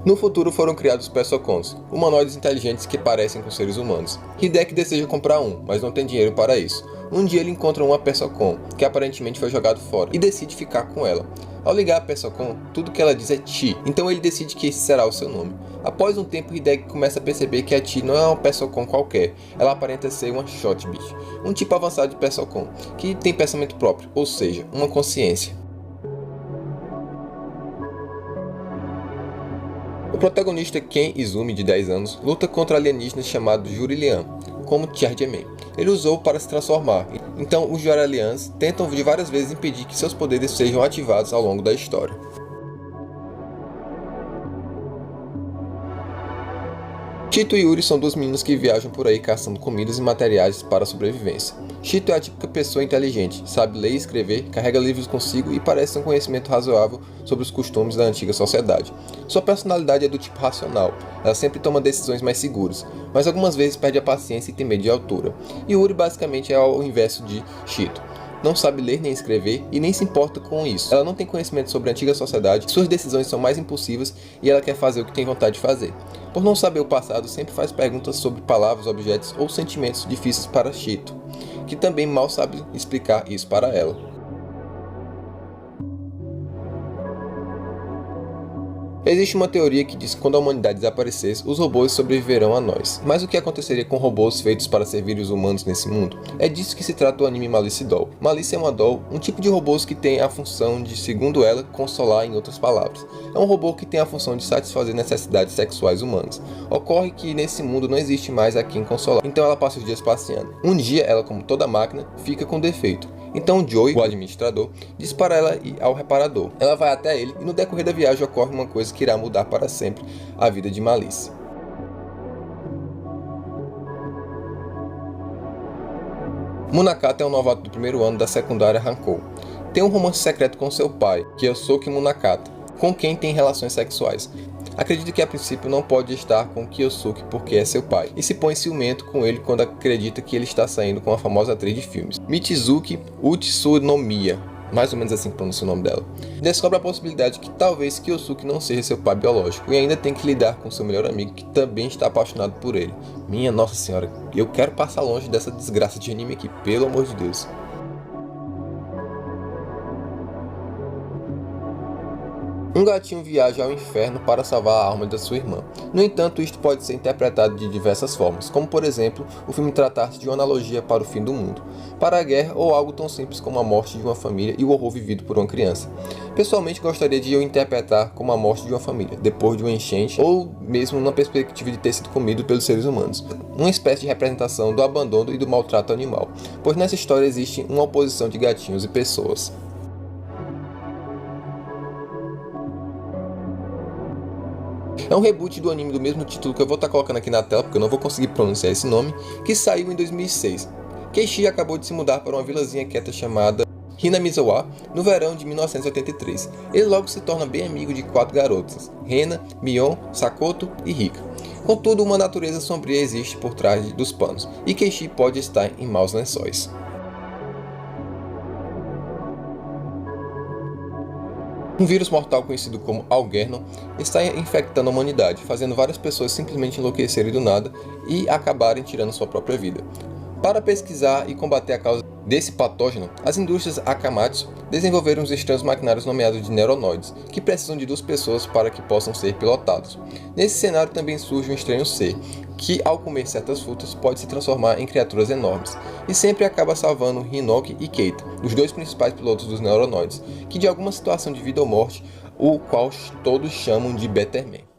No futuro foram criados os Pesocons, humanoides inteligentes que parecem com seres humanos. Hideki deseja comprar um, mas não tem dinheiro para isso. Um dia ele encontra uma Pesocon, que aparentemente foi jogado fora, e decide ficar com ela. Ao ligar a Pesocon, tudo que ela diz é Chi, então ele decide que esse será o seu nome. Após um tempo, Hideki começa a perceber que a Chi não é uma Pesocon qualquer, ela aparenta ser uma Shotbeast, um tipo avançado de Pesocon, que tem pensamento próprio, ou seja, uma consciência. O protagonista Ken Izumi, de 10 anos, luta contra alienígenas chamados Jurilian, como Chargeman. Ele usou para se transformar, então os Jurilians tentam de várias vezes impedir que seus poderes sejam ativados ao longo da história. Chito e Yuri são duas meninas que viajam por aí caçando comidas e materiais para a sobrevivência. Chito é a típica pessoa inteligente, sabe ler e escrever, carrega livros consigo e parece ter um conhecimento razoável sobre os costumes da antiga sociedade. Sua personalidade é do tipo racional, ela sempre toma decisões mais seguras, mas algumas vezes perde a paciência e tem medo de altura. Yuri basicamente é ao inverso de Chito. não sabe ler nem escrever e nem se importa com isso. Ela não tem conhecimento sobre a antiga sociedade, suas decisões são mais impulsivas e ela quer fazer o que tem vontade de fazer. Por não saber o passado, sempre faz perguntas sobre palavras, objetos ou sentimentos difíceis para Chito, que também mal sabe explicar isso para ela. Existe uma teoria que diz que quando a humanidade desaparecesse, os robôs sobreviverão a nós. Mas o que aconteceria com robôs feitos para servir os humanos nesse mundo? É disso que se trata o anime Malice Doll. Malice é uma doll, um tipo de robôs que tem a função de, segundo ela, consolar em outras palavras. É um robô que tem a função de satisfazer necessidades sexuais humanas. Ocorre que nesse mundo não existe mais a quem consolar, então ela passa os dias passeando. Um dia, ela, como toda máquina, fica com defeito. Então Joey, o administrador, diz para ela ir ao reparador. Ela vai até ele e no decorrer da viagem ocorre uma coisa que irá mudar para sempre a vida de Malice. Munakata é um novato do primeiro ano da secundária Hankou. Tem um romance secreto com seu pai, Kiyosuke Munakata, com quem tem relações sexuais. Acredita que a princípio não pode estar com Kiyosuke porque é seu pai, e se põe ciumento com ele quando acredita que ele está saindo com a famosa atriz de filmes, Michizuki Utsunomiya, mais ou menos assim que pronuncia o nome dela. Descobre a possibilidade que talvez Kiyosuke não seja seu pai biológico, e ainda tem que lidar com seu melhor amigo que também está apaixonado por ele. Minha nossa senhora, eu quero passar longe dessa desgraça de anime aqui, pelo amor de Deus. Um gatinho viaja ao inferno para salvar a alma da sua irmã. No entanto, isto pode ser interpretado de diversas formas, como por exemplo, o filme tratar-se de uma analogia para o fim do mundo, para a guerra ou algo tão simples como a morte de uma família e o horror vivido por uma criança. Pessoalmente, gostaria de eu interpretar como a morte de uma família, depois de uma enchente, ou mesmo na perspectiva de ter sido comido pelos seres humanos. Uma espécie de representação do abandono e do maltrato animal, pois nessa história existe uma oposição de gatinhos e pessoas. É um reboot do anime do mesmo título que eu vou estar colocando aqui na tela, porque eu não vou conseguir pronunciar esse nome, que saiu em 2006. Keiichi acabou de se mudar para uma vilazinha quieta chamada Hinamizawa no verão de 1983. Ele logo se torna bem amigo de 4 garotas, Rena, Mion, Sakoto e Rika. Contudo, uma natureza sombria existe por trás dos panos, e Keiichi pode estar em maus lençóis. Um vírus mortal conhecido como Algernon está infectando a humanidade, fazendo várias pessoas simplesmente enlouquecerem do nada e acabarem tirando sua própria vida. Para pesquisar e combater a causa desse patógeno, as indústrias Akamatsu desenvolveram os estranhos maquinários nomeados de neuronoides, que precisam de 2 pessoas para que possam ser pilotados. Nesse cenário também surge um estranho ser, que ao comer certas frutas pode se transformar em criaturas enormes, e sempre acaba salvando Hinoki e Keita, os 2 principais pilotos dos neuronoides, que de alguma situação de vida ou morte, o qual todos chamam de Betterman.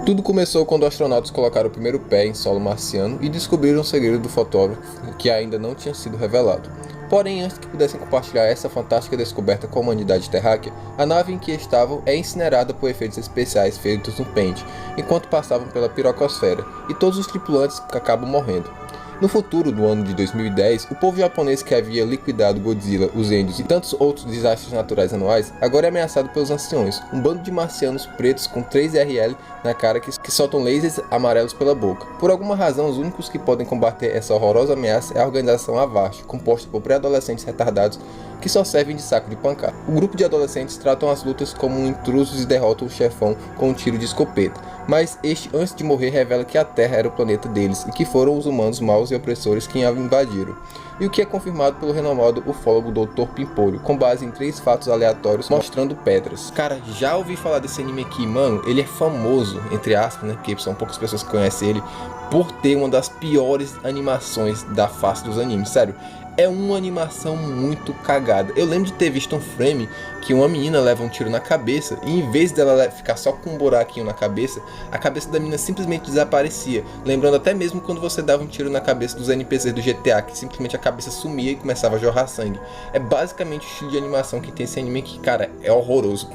Tudo começou quando astronautas colocaram o primeiro pé em solo marciano e descobriram o segredo do fotógrafo que ainda não tinha sido revelado. Porém, antes que pudessem compartilhar essa fantástica descoberta com a humanidade terráquea, a nave em que estavam é incinerada por efeitos especiais feitos no pente, enquanto passavam pela pirocosfera, e todos os tripulantes acabam morrendo. No futuro do ano de 2010, o povo japonês que havia liquidado Godzilla, os índios e tantos outros desastres naturais anuais, agora é ameaçado pelos anciões, um bando de marcianos pretos com 3 RL na cara que soltam lasers amarelos pela boca. Por alguma razão, os únicos que podem combater essa horrorosa ameaça é a organização Avast, composta por pré-adolescentes retardados que só servem de saco de pancada. O grupo de adolescentes tratam as lutas como intrusos e derrotam o chefão com um tiro de escopeta, mas este, antes de morrer, revela que a Terra era o planeta deles e que foram os humanos maus e opressores que a invadiram, e o que é confirmado pelo renomado ufólogo Dr. Pimpolho, com base em 3 fatos aleatórios mostrando pedras. Cara, já ouvi falar desse anime aqui, mano, ele é famoso, entre aspas, né, porque são poucas pessoas que conhecem ele, por ter uma das piores animações da face dos animes, sério. É uma animação muito cagada. Eu lembro de ter visto um frame que uma menina leva um tiro na cabeça e em vez dela ficar só com um buraquinho na cabeça, a cabeça da menina simplesmente desaparecia. Lembrando até mesmo quando você dava um tiro na cabeça dos NPCs do GTA, que simplesmente a cabeça sumia e começava a jorrar sangue. É basicamente o estilo de animação que tem esse anime que, cara, é horroroso.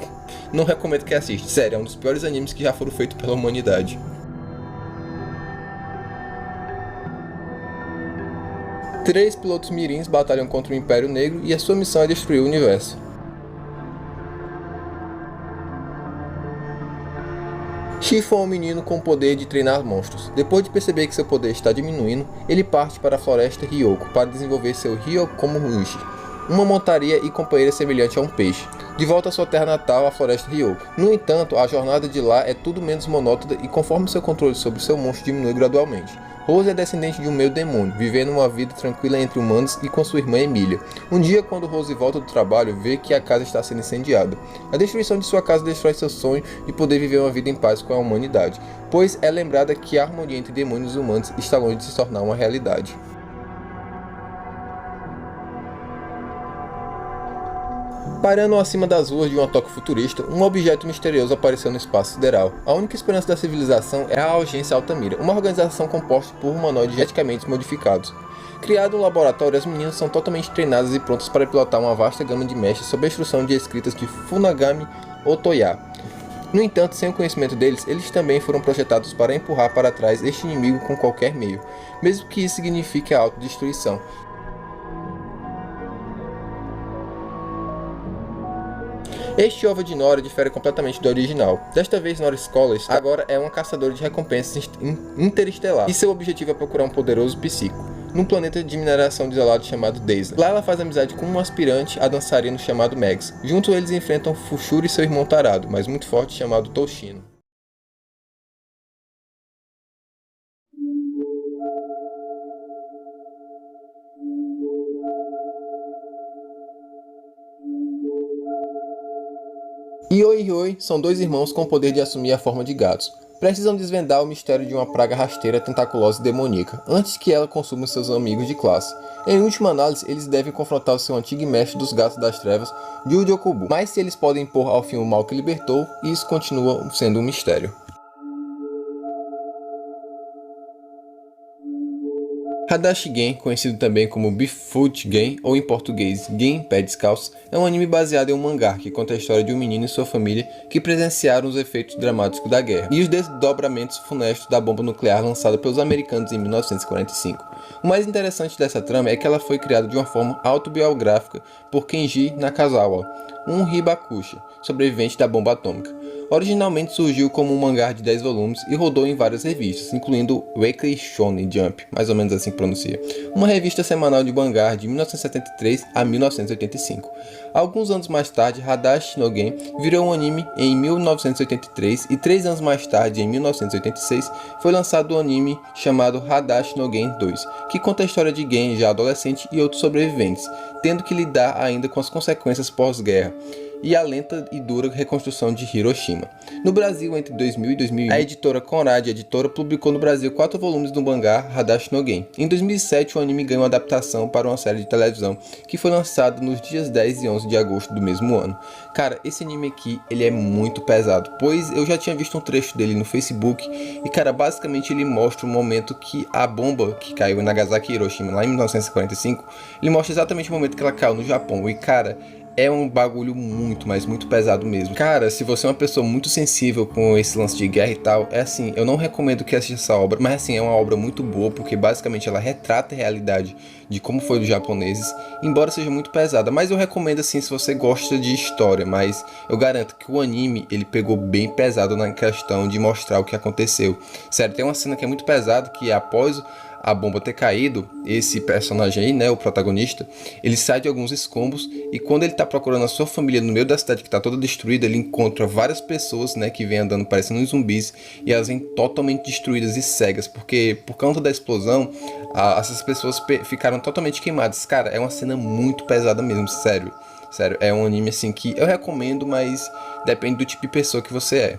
Não recomendo que assista. Sério, é um dos piores animes que já foram feitos pela humanidade. 3 pilotos mirins batalham contra o Império Negro e a sua missão é destruir o universo. Shifu é um menino com o poder de treinar monstros. Depois de perceber que seu poder está diminuindo, ele parte para a floresta Ryoko para desenvolver seu Ryokomushi, uma montaria e companheira semelhante a um peixe, de volta à sua terra natal, a floresta Ryoko. No entanto, a jornada de lá é tudo menos monótona e conforme seu controle sobre seu monstro diminui gradualmente. Rose é descendente de um meio demônio, vivendo uma vida tranquila entre humanos e com sua irmã Emília. Um dia, quando Rose volta do trabalho, vê que a casa está sendo incendiada. A destruição de sua casa destrói seu sonho de poder viver uma vida em paz com a humanidade, pois é lembrada que a harmonia entre demônios e humanos está longe de se tornar uma realidade. Pairando acima das ruas de uma Tóquio futurista, um objeto misterioso apareceu no espaço sideral. A única esperança da civilização é a Agência Altamira, uma organização composta por humanoides geneticamente modificados. Criado um laboratório, as meninas são totalmente treinadas e prontas para pilotar uma vasta gama de mechas sob a instrução de escritas de Funagami Otoya. No entanto, sem o conhecimento deles, eles também foram projetados para empurrar para trás este inimigo com qualquer meio, mesmo que isso signifique a autodestruição. Este OVA de Nora difere completamente do original. Desta vez, Nora Scholar agora é uma caçadora de recompensas interestelar, e seu objetivo é procurar um poderoso psíquico, num planeta de mineração desolado chamado Daisy. Lá ela faz amizade com um aspirante a dançarino chamado Mags. Juntos eles enfrentam Fushuri e seu irmão tarado, mas muito forte, chamado Toshino. Io e Ryoi são dois irmãos com o poder de assumir a forma de gatos. Precisam desvendar o mistério de uma praga rasteira, tentaculosa e demoníaca, antes que ela consuma seus amigos de classe. Em última análise, eles devem confrontar o seu antigo mestre dos gatos das trevas, Yuji Okubo. Mas se eles podem pôr ao fim o mal que libertou, isso continua sendo um mistério. Hadashi Gen, conhecido também como Bigfoot Gen, ou em português Gen Pé Descalço, é um anime baseado em um mangá que conta a história de um menino e sua família que presenciaram os efeitos dramáticos da guerra e os desdobramentos funestos da bomba nuclear lançada pelos americanos em 1945. O mais interessante dessa trama é que ela foi criada de uma forma autobiográfica por Kenji Nakazawa, um hibakusha, sobrevivente da bomba atômica. Originalmente surgiu como um mangá de 10 volumes e rodou em várias revistas, incluindo Weekly Shonen Jump, mais ou menos assim que pronuncia, uma revista semanal de mangá de 1973 a 1985. Alguns anos mais tarde, Hadashi no Gen virou um anime em 1983 e 3 anos mais tarde, em 1986, foi lançado o anime chamado Hadashi no Gen 2, que conta a história de Gen já adolescente e outros sobreviventes, tendo que lidar ainda com as consequências pós-guerra e a lenta e dura reconstrução de Hiroshima. No Brasil, entre 2000 e 2001, a editora Conrad Editora publicou no Brasil 4 volumes do mangá Hadashi no Gen. Em 2007, o anime ganhou adaptação para uma série de televisão que foi lançada nos dias 10 e 11 de agosto do mesmo ano. Cara, esse anime aqui, ele é muito pesado, pois eu já tinha visto um trecho dele no Facebook e, cara, basicamente ele mostra o momento que a bomba que caiu em Nagasaki e Hiroshima lá em 1945, ele mostra exatamente o momento que ela caiu no Japão e, cara, é um bagulho muito, mas muito pesado mesmo. Cara, se você é uma pessoa muito sensível com esse lance de guerra e tal, é assim, eu não recomendo que assista essa obra, mas assim, é uma obra muito boa, porque basicamente ela retrata a realidade de como foi dos japoneses, embora seja muito pesada. Mas eu recomendo assim, se você gosta de história, mas eu garanto que o anime, ele pegou bem pesado na questão de mostrar o que aconteceu. Sério, tem uma cena que é muito pesada, que após a bomba ter caído, esse personagem aí, né, o protagonista, ele sai de alguns escombros e quando ele tá procurando a sua família no meio da cidade que tá toda destruída, ele encontra várias pessoas, né, que vêm andando parecendo uns zumbis e elas vêm totalmente destruídas e cegas, porque por conta da explosão, essas pessoas ficaram totalmente queimadas. Cara, é uma cena muito pesada mesmo, sério. Sério, é um anime assim que eu recomendo, mas depende do tipo de pessoa que você é.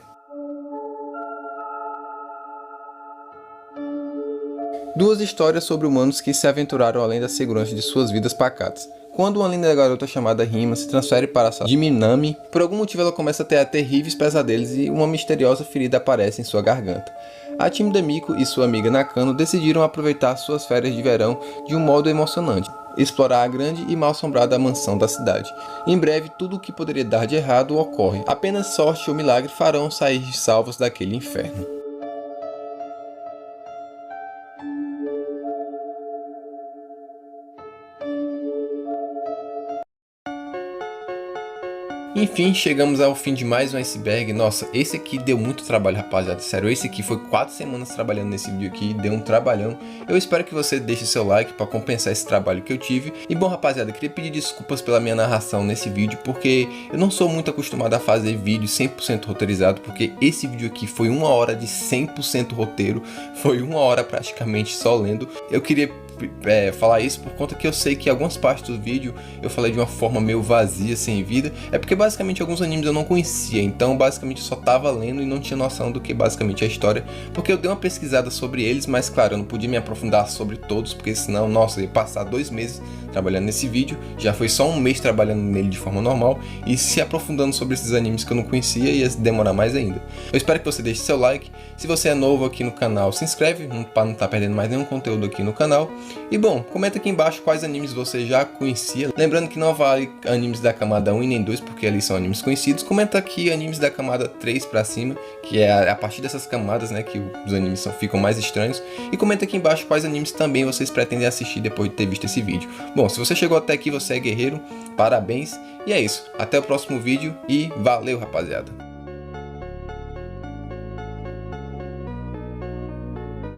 Duas histórias sobre humanos que se aventuraram além da segurança de suas vidas pacatas. Quando uma linda garota chamada Rima se transfere para a sala de Minami, por algum motivo ela começa a ter terríveis pesadelos e uma misteriosa ferida aparece em sua garganta. A tímida Miko e sua amiga Nakano decidiram aproveitar suas férias de verão de um modo emocionante, explorar a grande e mal assombrada mansão da cidade. Em breve, tudo o que poderia dar de errado ocorre. Apenas sorte ou milagre farão sair salvos daquele inferno. Enfim, chegamos ao fim de mais um iceberg. Nossa, esse aqui deu muito trabalho, rapaziada. Sério, esse aqui foi 4 semanas trabalhando nesse vídeo aqui, deu um trabalhão. Eu espero que você deixe seu like para compensar esse trabalho que eu tive. E bom, rapaziada, eu queria pedir desculpas pela minha narração nesse vídeo, porque eu não sou muito acostumado a fazer vídeo 100% roteirizado, porque esse vídeo aqui foi 1 hora de 100% roteiro, foi 1 hora praticamente só lendo. Eu queria falar isso por conta que eu sei que algumas partes do vídeo eu falei de uma forma meio vazia, sem vida. É porque basicamente alguns animes eu não conhecia, então basicamente eu só tava lendo e não tinha noção do que basicamente é a história, porque eu dei uma pesquisada sobre eles, mas claro, eu não podia me aprofundar sobre todos, porque senão, nossa, eu ia passar 2 meses trabalhando nesse vídeo, já foi só 1 mês trabalhando nele de forma normal, e se aprofundando sobre esses animes que eu não conhecia ia demorar mais ainda. Eu espero que você deixe seu like. Se você é novo aqui no canal, se inscreve para não estar perdendo mais nenhum conteúdo aqui no canal. E bom, comenta aqui embaixo quais animes você já conhecia. Lembrando que não vale animes da camada 1 e nem 2, porque ali são animes conhecidos. Comenta aqui animes da camada 3 pra cima, que é a partir dessas camadas, né, que os animes ficam mais estranhos. E comenta aqui embaixo quais animes também vocês pretendem assistir depois de ter visto esse vídeo. Bom, se você chegou até aqui, você é guerreiro, parabéns. E é isso, até o próximo vídeo e valeu, rapaziada.